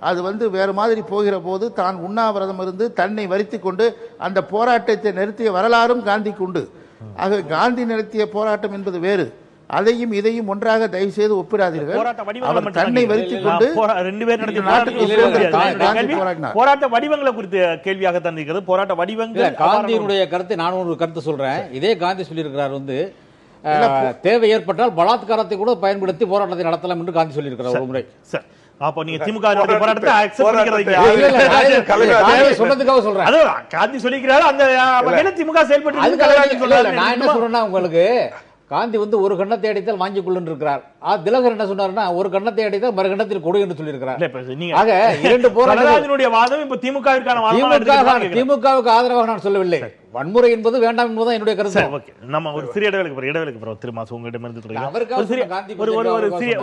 அது வேறு மாதிரி போகிற போது தான் உண்ணாவிரதம் இருந்து தன்னை வருத்திக் கொண்டு அந்த போராட்டத்தை நிறுத்திய வரலாறும் காந்திக்கு உண்டு. ஆக காந்தி நடத்திய போராட்டம் என்பது வேறு. அதையும் இதையும் ஒன்றாக தயவு செய்து ஒப்பிடாதீர்கள். அவர் தன்னை வருத்திக் கொண்டு போராட்ட வடிவங்களை குறித்து கேள்வியாக தான் இருக்கிறது. போராட்ட வடிவங்கள் காந்தியினுடைய கருத்தை நான் ஒரு கருத்து சொல்றேன். இதே காந்தி சொல்லியிருக்கிறார், தேவை ஏற்பட்டால் பலாத்காரத்தை கூட பயன்படுத்தி போராட்டத்தை நடத்தலாம் என்று காந்தி சொல்லியிருக்கிறார் ஒரு முறை. அப்ப நீங்க திமுக போராட்டத்தை சொன்னதுக்காக சொல்றேன். காந்தி சொல்லிக்கிறாரு, அந்த திமுக செயல்பட்டு. நான் என்ன சொல்றேன்னா, உங்களுக்கு காந்தி ஒரு கண்ணத்தை அடித்தால் வாங்கிக் கொள்ளு இருக்கிறார். திலகர் என்ன சொன்னாருன்னா, ஒரு கண்ணத்தை அடித்தால் மறு கண்ணத்தில் கொடு என்று சொல்லியிருக்கிறார். ஆக 2 போராட்டங்களுடைய வாதம் இப்ப திமுகவுக்கு ஆதரவாக நான் சொல்லவில்லை. வன்முறை என்பது வேண்டாம் என்பதுதான் என்னுடைய கருத்து. நம்ம ஒரு சிறிய இடைவேளைக்கு பிறகு திரும்ப உங்களிடமிருந்து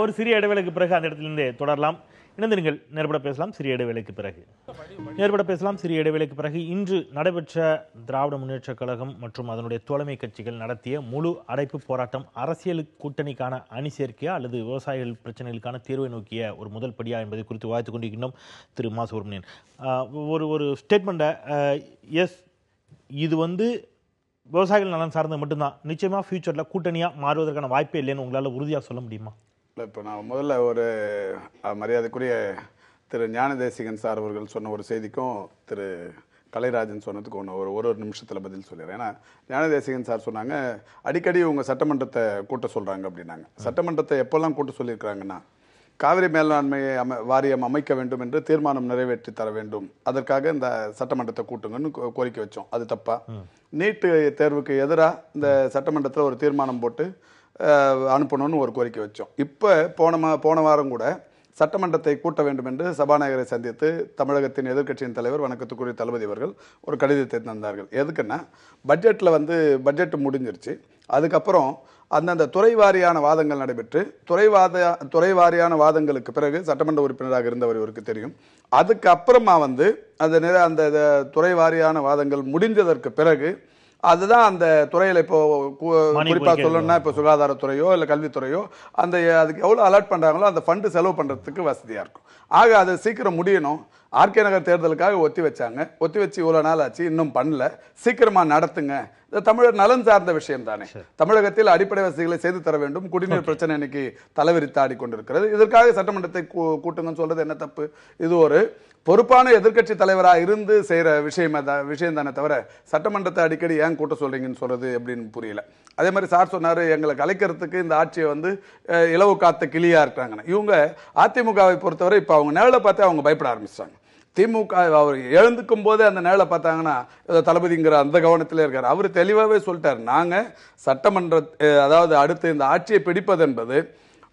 ஒரு சிறிய இடைவேளைக்கு பிறகு அந்த இடத்திலிருந்து தொடரலாம். இணைந்திருங்கள். நேர்பட பேசலாம் சிறிய இடைவேளைக்கு பிறகு. நேர்பட பேசலாம் சிறிய இடைவேளைக்கு பிறகு. இன்று நடைபெற்ற திராவிட முன்னேற்றக் கழகம் மற்றும் அதனுடைய தோழமை கட்சிகள் நடத்திய முழு அடைப்பு போராட்டம் அரசியல் கூட்டணிக்கான அணி சேர்க்கையா அல்லது விவசாயிகள் பிரச்சனைகளுக்கான தீர்வை நோக்கிய ஒரு முதல் படியா என்பதை குறித்து விவாதித்துக் கொண்டிருக்கின்றோம். திரு மா சுப்பிரமணியன், ஒரு ஸ்டேட்மெண்ட்டை எஸ் இது விவசாயிகள் நலன் சார்ந்தது மட்டும்தான், நிச்சயமா ஃபியூச்சர்ல கூட்டணியா மாறுவதற்கான வாய்ப்பே இல்லைன்னு உங்களால உறுதியாக சொல்ல முடியுமா? இப்போ நான் முதல்ல ஒரு மரியாதைக்குரிய திரு ஞானதேசிகன் சார் அவர்கள் சொன்ன ஒரு செய்திக்கும் திரு கலைராஜன் சொன்னதுக்கு ஒரு நிமிஷத்தில் பதில் சொல்லிடுறேன். ஏன்னா ஞானதேசிகன் சார் சொன்னாங்க, அடிக்கடி உங்கள் சட்டமன்றத்தை கூட்ட சொல்கிறாங்க அப்படின்னாங்க. சட்டமன்றத்தை எப்போல்லாம் கூட்ட சொல்லியிருக்கிறாங்கன்னா, காவிரி மேலாண்மை வாரியம் அமைக்க வேண்டும் என்று தீர்மானம் நிறைவேற்றி தர வேண்டும், அதற்காக இந்த சட்டமன்றத்தை கூட்டுங்கன்னு கோரிக்கை வச்சோம். அது தப்பா? நீட்டு தேர்வுக்கு எதிராக இந்த சட்டமன்றத்தில் ஒரு தீர்மானம் போட்டு அனுப்பணும்னு ஒரு கோரிக்கை வச்சோம். இப்போ போன வாரம் கூட சட்டமன்றத்தை கூட்ட வேண்டும் என்று சபாநாயகரை சந்தித்து தமிழகத்தின் எதிர்க்கட்சியின் தலைவர் வணக்கத்துக்குரிய தளபதி அவர்கள் ஒரு கடிதத்தை தந்தார்கள். எதுக்குன்னா, பட்ஜெட் முடிஞ்சிருச்சு, அதுக்கப்புறம் அந்தந்த துறை வாரியான வாதங்கள் நடைபெற்று துறை வாரியான வாதங்களுக்கு பிறகு சட்டமன்ற உறுப்பினராக இருந்தவர் இவருக்கு தெரியும். அதுக்கப்புறமா அந்த துறை வாரியான வாதங்கள் முடிஞ்சதற்கு பிறகு அதுதான் அந்த துறையில இப்போ குறிப்பா சொல்லணும்னா இப்போ சுகாதாரத்துறையோ இல்ல கல்வித்துறையோ அதுக்கு எவ்வளவு அலர்ட் பண்றாங்களோ அந்த ஃபண்டு செலவு பண்றதுக்கு வசதியா இருக்கும். ஆக அது சீக்கிரம் முடியணும். ஆர்கே நகர் தேர்தலுக்காக ஒத்தி வச்சு இவ்வளவு நாள் ஆச்சு, இன்னும் பண்ணல, சீக்கிரமா நடத்துங்க. தமிழர் நலன் சார்ந்த விஷயம் தானே. தமிழகத்தில் அடிப்படை வசதிகளை செய்து தர வேண்டும். குடிநீர் பிரச்சனை இன்னைக்கு தலைவிரித்து ஆடிக்கொண்டிருக்கிறது. இதற்காக சட்டமன்றத்தை கூட்டுங்கன்னு சொல்றது என்ன தப்பு? இது ஒரு பொறுப்பான எதிர்க்கட்சி தலைவராக இருந்து செய்யற விஷயம் தானே தவிர சட்டமன்றத்தை அடிக்கடி ஏன் கூட்ட சொல்றீங்கன்னு சொல்றது எப்படின்னு புரியல. அதே மாதிரி சார் சொன்னாரு, எங்களை கலைக்கிறதுக்கு இந்த ஆட்சியை இலவு காத்த கிளியா இருக்காங்க. இவங்க அதிமுகவை பொறுத்தவரை இப்ப அவங்க நேரில் பார்த்து அவங்க பயப்பட ஆரம்பிச்சாங்க. திமுக அவர் எழுந்துக்கும் போதே அந்த நேரில் பார்த்தாங்கன்னா தளபதிங்கிற அந்த கவனத்திலே இருக்காரு. அவர் தெளிவாகவே சொல்லிட்டார், நாங்க சட்டமன்ற அதாவது அடுத்து இந்த ஆட்சியை பிடிப்பது என்பது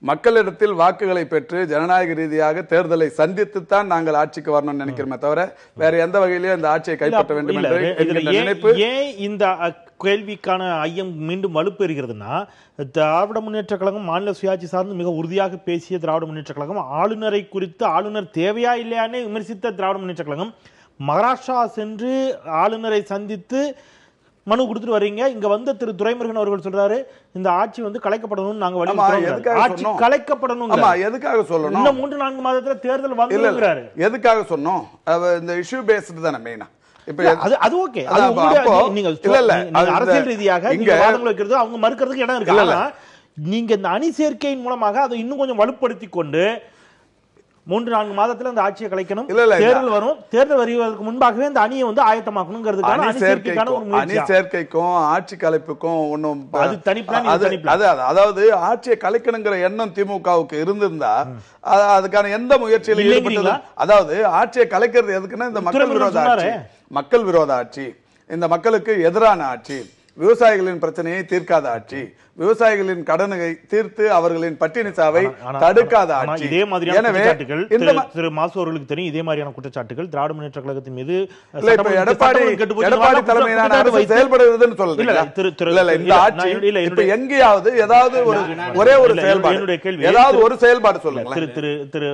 மக்களிடத்தில் வாக்குகளை பெற்று ஜனநாயக ரீதியாக தேர்தலை சந்தித்துத்தான் நாங்கள் ஆட்சிக்கு வரணும்னு நினைக்கிறோமே தவிர வேற எந்த வகையிலும் இந்த ஆட்சியை கைப்பற்ற வேண்டும் என்ற நினைப்பு. ஏன் இந்த கேள்விக்கான ஐயம் மீண்டும் வலுப்பெறுகிறதுனா, திராவிட முன்னேற்ற கழகம் மாநில சுயாட்சி சார்ந்து மிக உறுதியாக பேசிய திராவிட முன்னேற்ற கழகம், ஆளுநரை குறித்து ஆளுநர் தேவையா இல்லையானே விமர்சித்த திராவிட முன்னேற்ற கழகம், மகாராஷ்டிரா சென்று ஆளுநரை சந்தித்து மனு கொடுத்துட்டு வரீங்க. இங்க திரு துரைமுருகன் அவர்கள் சொல்றாரு, இந்த ஆட்சி கலைக்கப்படணும், நாங்க ஆட்சி கலைக்கப்படணும். எதுக்காக சொல்லணும்? இன்னும் 3-4 மாதத்துல தேர்தல் வந்துறாரு. எதுக்காக சொன்னோம்? இந்த இஷ்யூ பேஸ்டு தானே மெயினா. அது ஓகே, நீங்க அரசியல் ரீதியாக வாதங்கள் வைக்கிறது அவங்க மறுக்கிறதுக்கு இடம் இருக்கு. ஆனா நீங்க இந்த அணி சேர்க்கையின் மூலமாக அதை இன்னும் கொஞ்சம் வலுப்படுத்தி கொண்டு 3-4 மாதத்துல அந்த ஆட்சியை கலைக்கணும், தேர்தல் வரும், தேர்தல் வருவதற்கு முன்பாகவே அந்த அணியை ஆயத்தமாக்கணுங்கிறதுக்கான அணி சேர்க்கைக்கும் ஆட்சி கலைப்புக்கும் ஒன்னும் அதாவது ஆட்சியை கலைக்கணுங்கிற எண்ணம் திமுகவுக்கு இருந்திருந்தா அதுக்கான எந்த முயற்சியிலும் ஈடுபட்டது? அதாவது ஆட்சியை கலைக்கிறது எதுக்குன்னா, இந்த மக்கள் விரோத ஆட்சி, இந்த மக்களுக்கு எதிரான ஆட்சி, விவசாயிகளின் பிரச்சனையை தீர்க்காத ஆட்சி, விவசாயிகளின் கடனை தீர்த்து அவர்களின் பட்டினி சாவை தடுக்காத ஆட்சி. இதே மாதிரியான குற்றச்சாட்டுகள் திரு மாசு அவர்களுக்கு தெரியும். இதே மாதிரியான குற்றச்சாட்டுகள் திராவிட முன்னேற்ற கழகத்தின் மீது எடப்பாடி தலைமையிலான அரசு செயல்படுவதுன்னு சொல்றீங்களா? இந்த ஆட்சி எங்கேயாவது ஏதாவது ஒரே ஒரு செயல்பாடு, ஏதாவது ஒரு செயல்பாடு சொல்லுங்க. திரு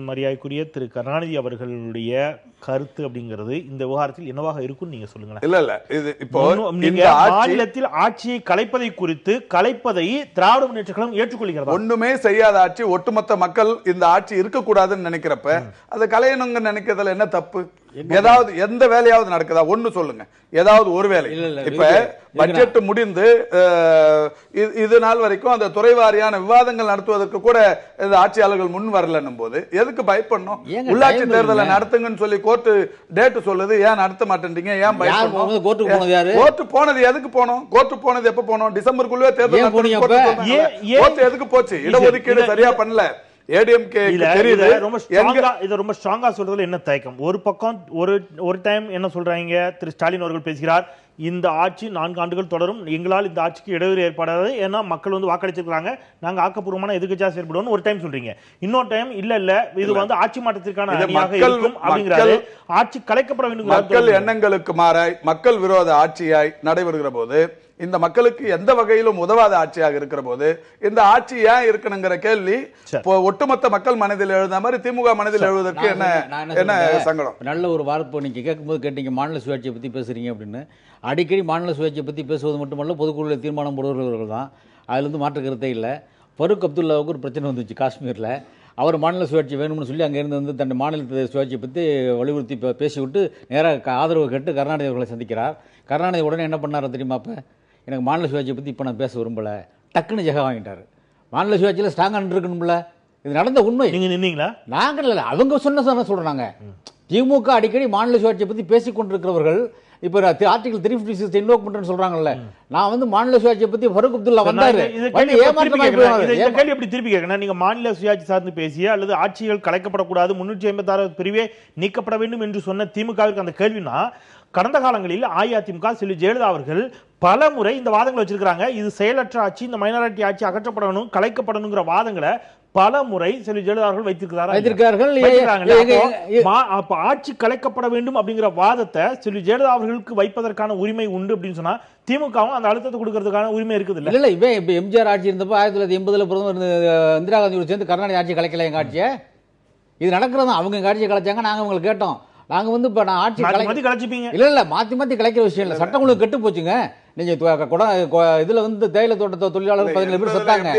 மரியாதைக்குரிய திரு கருணாநிதி அவர்களுடைய கருத்து அப்படிங்கிறது இந்த விவகாரத்தில் என்னவாக இருக்கும் நீங்க சொல்லுங்க. இல்ல இது இப்போ மாநிலத்தில் ஆட்சியை கலைப்பதை குறித்து கலைப்பதை திராவிட முன்னேற்ற கழகம் ஏற்றுக்கொள்கிறது. ஒண்ணுமே செய்யாத ஆட்சி, ஒட்டுமொத்த மக்கள் இந்த ஆட்சி இருக்கக்கூடாதுன்னு நினைக்கிறப்ப அதை கலையணுங்க நினைக்கிறதுல என்ன தப்பு? ஏதாவது எந்த வேலையாவது நடக்குதா? ஒண்ணு சொல்லுங்க, ஏதாவது ஒரு வேலை. இப்ப பட்ஜெட் முடிந்து இது நாள் வரைக்கும் அந்த துறை வாரியான விவாதங்கள் நடத்துவதற்கு கூட இந்த ஆட்சியாளர்கள் முன் வரலன்னும் போது எதுக்கு பயப்படணும்? உள்ளாட்சி தேர்தலை நடத்துங்கன்னு சொல்லி கோர்ட்டு டேட் சொல்லுது, ஏன் நடத்த மாட்டேன்றீங்க? ஏன் பயப்படணும்? கோர்ட்டு போனது எதுக்கு போனோம்? கோர்ட்டு போனது எப்ப போனோம்? டிசம்பருக்குள்ளே தேர்தல் கோர்ட்டு எதுக்கு போச்சு? இடஒதுக்கீடு சரியா பண்ணல. ரொம்ப ஸ்ட்ராங்கா சொல்றதுல என்ன தயக்கம்? ஒரு பக்கம் ஒரு டைம் என்ன சொல்றாங்க, திரு ஸ்டாலின் அவர்கள் பேசுகிறார், இந்த ஆட்சி 4 ஆண்டுகள் தொடரும், எங்களால் இந்த ஆட்சிக்கு இடையூறு ஏற்படாது, ஏன்னா மக்கள் வாக்களிச்சிருக்காங்க, நாங்க ஆக்கப்பூர்வமான எதிர்க்கட்சியா செயல்படுவோம் ஒரு டைம் சொல்றீங்க. இன்னொரு டைம் இல்ல இது ஆட்சி மாற்றத்திற்கான அணியாக இருக்கும் அப்படிங்கிறாரு. ஆட்சி கலைக்கப்பட வேண்டும். மக்கள் எண்ணங்களுக்கு மாறாய் மக்கள் விரோத ஆட்சியாய் நடைபெறுகிற போது இந்த மக்களுக்கு எந்த வகையிலும் உதவாத ஆட்சியாக இருக்கிற போது இந்த ஆட்சி ஏன் இருக்கணுங்கிற கேள்வி ஒட்டுமொத்த மக்கள் மனதில் எழுத மாதிரி திமுக மனதில் எழுவதற்கு என்ன சங்கடம்? நல்ல ஒரு வார்த்தை நீங்க கேட்கும்போது கேட்டீங்க, மாநில சுயாட்சியை பத்தி பேசுறீங்க அப்படின்னு. அடிக்கடி மாநில சுயாட்சியை பத்தி பேசுவது மட்டுமல்ல, பொதுக்குழுவில் தீர்மானம் போடுபவர்கள் தான். அதுல இருந்து மாற்று கருத்தே இல்லை. ஃபருக் அப்துல்லாவுக்கு ஒரு பிரச்சனை வந்துச்சு காஷ்மீர்ல. அவர் மாநில சுயாட்சி வேணும்னு சொல்லி அங்கேருந்து வந்து தன் மாநில சுயாட்சியை பற்றி வலியுறுத்தி பேசிவிட்டு நேராக ஆதரவு கேட்டு கருணாநிதி அவர்களை சந்திக்கிறார். கருணாநிதி உடனே என்ன பண்ணார் தெரியுமா? அப்போ எனக்கு மாநில சுயாட்சியை பற்றி இப்போ நான் பேச விரும்பலை, டக்குன்னு ஜெகா வாங்கிட்டார். மாநில சுயாட்சியில் ஸ்ட்ராங்காக இருக்கணும்ல, இது நடந்த உண்மை. நீங்கள் நின்னீங்களா? நாங்கள் இல்லை, அவங்க சொன்ன சொல்கிறாங்க. திமுக அடிக்கடி மாநில சுயாட்சியை பற்றி பேசிக் கொண்டிருக்கிறவர்கள் இப்போ ஆர்டிகல் 356 இன்வோக் பண்றேன்னு சொல்றாங்கல்ல. நான் வந்து மாநில சுயாட்சியை பத்தி ஃபருக் அப்துல்லா வந்தாரு. கேள்வி எப்படி திருப்பி கேட்கணும்? நீங்க மாநில சுயாட்சி சார்ந்து பேசிய அல்லது ஆட்சிகள் கலைக்கப்படக்கூடாது, 356 பிரிவே நீக்கப்பட வேண்டும் என்று சொன்ன திமுகவிற்கு அந்த கேள்வினா, கடந்த காலங்களில் அஇஅதிமுக செல்வி ஜெயலலிதா அவர்கள் பல முறை இந்த வாதங்களை வச்சிருக்காங்க. இது செயலற்ற ஆட்சி, இந்த மைனாரிட்டி ஆட்சி அகற்றப்படணும், கலைக்கப்படணுங்கிற வாதங்களை பல முறை செல்வி ஜெயலலிதா அவர்கள் வைத்திருக்கிறார்கள். ஆட்சி கலைக்கப்பட வேண்டும் அப்படிங்கிற வாதத்தை செல்வி ஜெயலலிதா அவர்களுக்கு வைப்பதற்கான உரிமை உண்டு அப்படின்னு சொன்னா திமுகவும் அந்த அழுத்தத்தை கொடுக்கறதுக்கான உரிமை இருக்குது இல்ல? இல்ல, இவன் இப்ப எம்ஜிஆர் ஆட்சி இருந்தப்போ 1980 பிரதமர் இந்திரா காந்தியோட சேர்ந்து கருணாநிதி ஆட்சி கலைக்கல. எங்க ஆட்சியை இது நடக்கிறதா? அவங்க ஆட்சியை கலைச்சாங்க, நாங்க அவங்களை கேட்டோம். நாங்க வந்து இப்ப நான் ஆட்சி கலைச்சிப்பீங்க இல்ல மாத்தி கலைக்கிற விஷயம் இல்ல. சட்டம் ஒழுங்கு கெட்டு போச்சுங்க. நீங்க இதுல வந்து தேயிலை தோட்ட தொழிலாளர் 17 பேர் செத்தாங்க.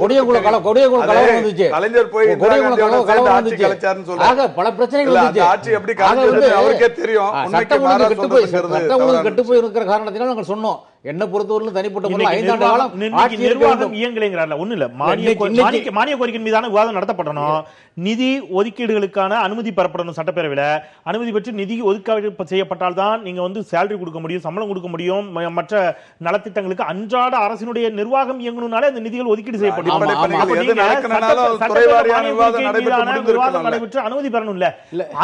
கொடியகுளம் கலவரம் வந்துச்சு. ஆக பல பிரச்சனைகள் சட்டம் ஒழுங்கு கெட்டு போய் இருக்கிற காரணத்தினால நாங்கள் சொன்னோம். என்ன பொறுத்தவரையிலும் தனிப்பட்ட முறையில் 5 ஆண்டு காலம் நிர்வாகம் இயங்கலைங்கிறார்ல. ஒண்ணு இல்ல, மானிய கோரிக்கை மீதான விவாதம் நடத்தப்படணும். நிதி ஒதுக்கீடுகளுக்கான அனுமதி பெறப்படணும். சட்டப்பேரவையில அனுமதி பெற்று நிதி ஒதுக்கீடு செய்யப்பட்டால் தான் நீங்க வந்து சேலரி கொடுக்க முடியும், சம்பளம் கொடுக்க முடியும். மற்ற நலத்திட்டங்களுக்கு அன்றாட அரசினுடைய நிர்வாகம் இயங்கணும்னாலே அந்த நிதிகள் ஒதுக்கீடு செய்யப்படும். அனுமதி பெறணும் இல்ல,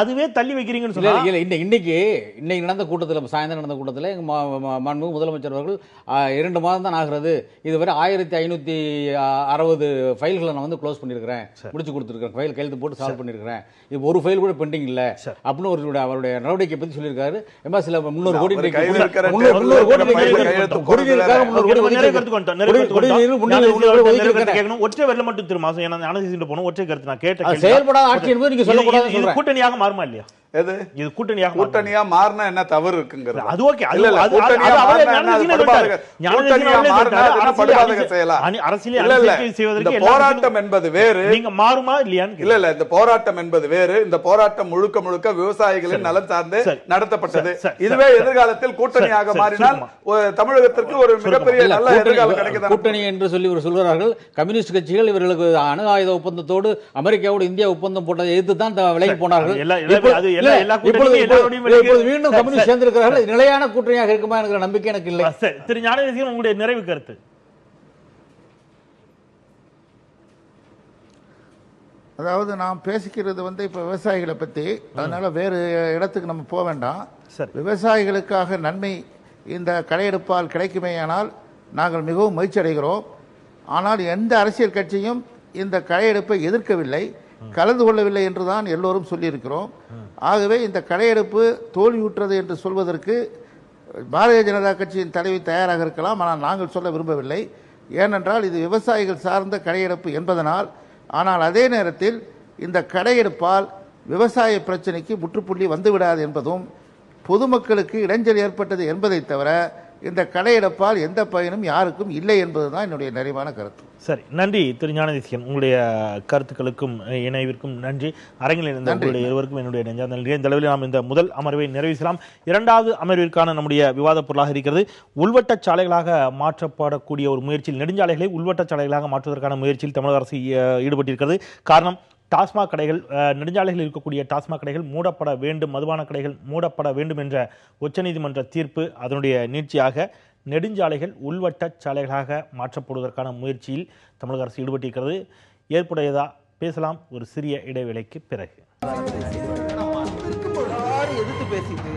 அதுவே தள்ளி வைக்கிறீங்கன்னு சொல்லி இன்னைக்கு நடந்த கூட்டத்தில், சாயந்தரம் நடந்த கூட்டத்தில் மாண்புமிகு முதலமைச்சர் அவர்கள் 2 மாதம் தான் ஆகிறது, இதுவரை 1560 ஃபைல்களை நான் வந்து க்ளோஸ் பண்ணிருக்கிறேன், முடிச்சு கொடுத்துருக்கேன், ஃபைல் கையெழுத்து போட்டு சால்வ் பண்ணிருக்கிறேன், இப்போ ஒரு ஃபைல் கூட பெண்டிங் இல்ல அப்படின்னு அவருடைய நடவடிக்கை பற்றி சொல்லியிருக்காரு. சில 300 கோடி ஒற்றை வரல மட்டும் திரும்ப போனோம். ஒற்றை கருத்து நான் கேட்டேன். செயல்படாத ஆட்சி என்பது நீங்க சொல்லக்கூடாது. கூட்டணியாக மாறுமா இல்லையா? இது கூட்டணியா மாறினா என்ன தவறு இருக்குங்கிறது அது ஓகே. போராட்டம் என்பது வேறு, நீங்க மாறுமா இல்லையான்னு இல்ல இந்த போராட்டம் என்பது வேறு. இந்த போராட்டம் முழுக்க விவசாயிகளின் நலன் சார்ந்து நடத்தப்பட்டது. இதுவே எதிர்காலத்தில் கூட்டணியாக மாறினால் தமிழகத்திற்கு ஒரு மிகப்பெரிய நல்ல எதிர்காலம் கிடைக்கும். கூட்டணி என்று சொல்லி சொல்கிறார்கள். கம்யூனிஸ்ட் கட்சிகள் இவர்களுக்கு அணு ஆயுத ஒப்பந்தத்தோடு அமெரிக்காவோடு இந்தியா ஒப்பந்தம் போட்டதை எதிர்த்து தான் விலகி போனார்கள். மீண்டும் கம்யூனிஸ்ட் சேர்ந்திருக்கிறார்கள். நிலையான கூட்டணியாக இருக்குமா என்கிற நம்பிக்கை எனக்கு இல்லை. திரு ஞானதேசிகன், உங்களுடைய நிறைவு கருத்து? அதாவது நாம் பேசிக்கிறது வந்து இப்ப விவசாயிகளை பத்தி, அதனால வேறு இடத்துக்கு நம்ம போக வேண்டாம். விவசாயிகளுக்காக நன்மை இந்த கடையெடுப்பால் கிடைக்குமேயானால் நாங்கள் மிகவும் மகிழ்ச்சி அடைகிறோம். ஆனால் எந்த அரசியல் கட்சியும் இந்த கடையெடுப்பை எதிர்க்கவில்லை, கலந்து கொள்ளவில்லை என்றுதான் எல்லோரும் சொல்லியிருக்கிறோம். ஆகவே இந்த கடையெடுப்பு தோல்வியுற்றது என்று சொல்வதற்கு பாரதிய ஜனதா கட்சியின் தலைவி தயாராக இருக்கலாம், ஆனால் நாங்கள் சொல்ல விரும்பவில்லை. ஏனென்றால் இது விவசாயிகள் சார்ந்த கடையெடுப்பு என்பதனால். ஆனால் அதே நேரத்தில் இந்த கடையெடுப்பால் விவசாய பிரச்சனைக்கு முற்றுப்புள்ளி வந்துவிடாது என்பதும், பொதுமக்களுக்கு இடைஞ்சல் ஏற்பட்டது என்பதை தவிர இந்த கடையெடுப்பால் எந்த பயனும் யாருக்கும் இல்லை என்பதுதான் என்னுடைய நிறைவான கருத்து. சரி, நன்றி திரு ஞானதேசிகன். உங்களுடைய கருத்துக்களுக்கும் இணைவிற்கும் நன்றி. அரங்கில் இருந்த உங்களுடைய இருவருக்கும் என்னுடைய நெஞ்சார்ந்த நன்றி. இந்த அளவில் நாம் இந்த முதல் அமர்வை நிறைவு செய்யலாம். 2வது அமர்விற்கான நம்முடைய விவாத பொருளாக இருக்கிறது உள்வட்ட சாலைகளாக மாற்றப்படக்கூடிய ஒரு முயற்சியில், நெடுஞ்சாலைகளை உள்வட்ட சாலைகளாக மாற்றுவதற்கான முயற்சியில் தமிழக அரசு ஈடுபட்டிருக்கிறது. காரணம், டாஸ்மாக் கடைகள், நெடுஞ்சாலைகளில் இருக்கக்கூடிய டாஸ்மாக் கடைகள் மூடப்பட வேண்டும், மதுபான கடைகள் மூடப்பட வேண்டும் என்ற உச்சநீதிமன்ற தீர்ப்பு. அதனுடைய நீட்சியாக நெடுஞ்சாலைகள் உள்வட்ட சாலைகளாக மாற்றப்படுவதற்கான முயற்சியில் தமிழக அரசு ஈடுபட்டிருக்கிறது. ஏற்புடையதா? பேசலாம் ஒரு சிறிய இடைவேளைக்கு பிறகு. எதிர்த்து பேசிட்டு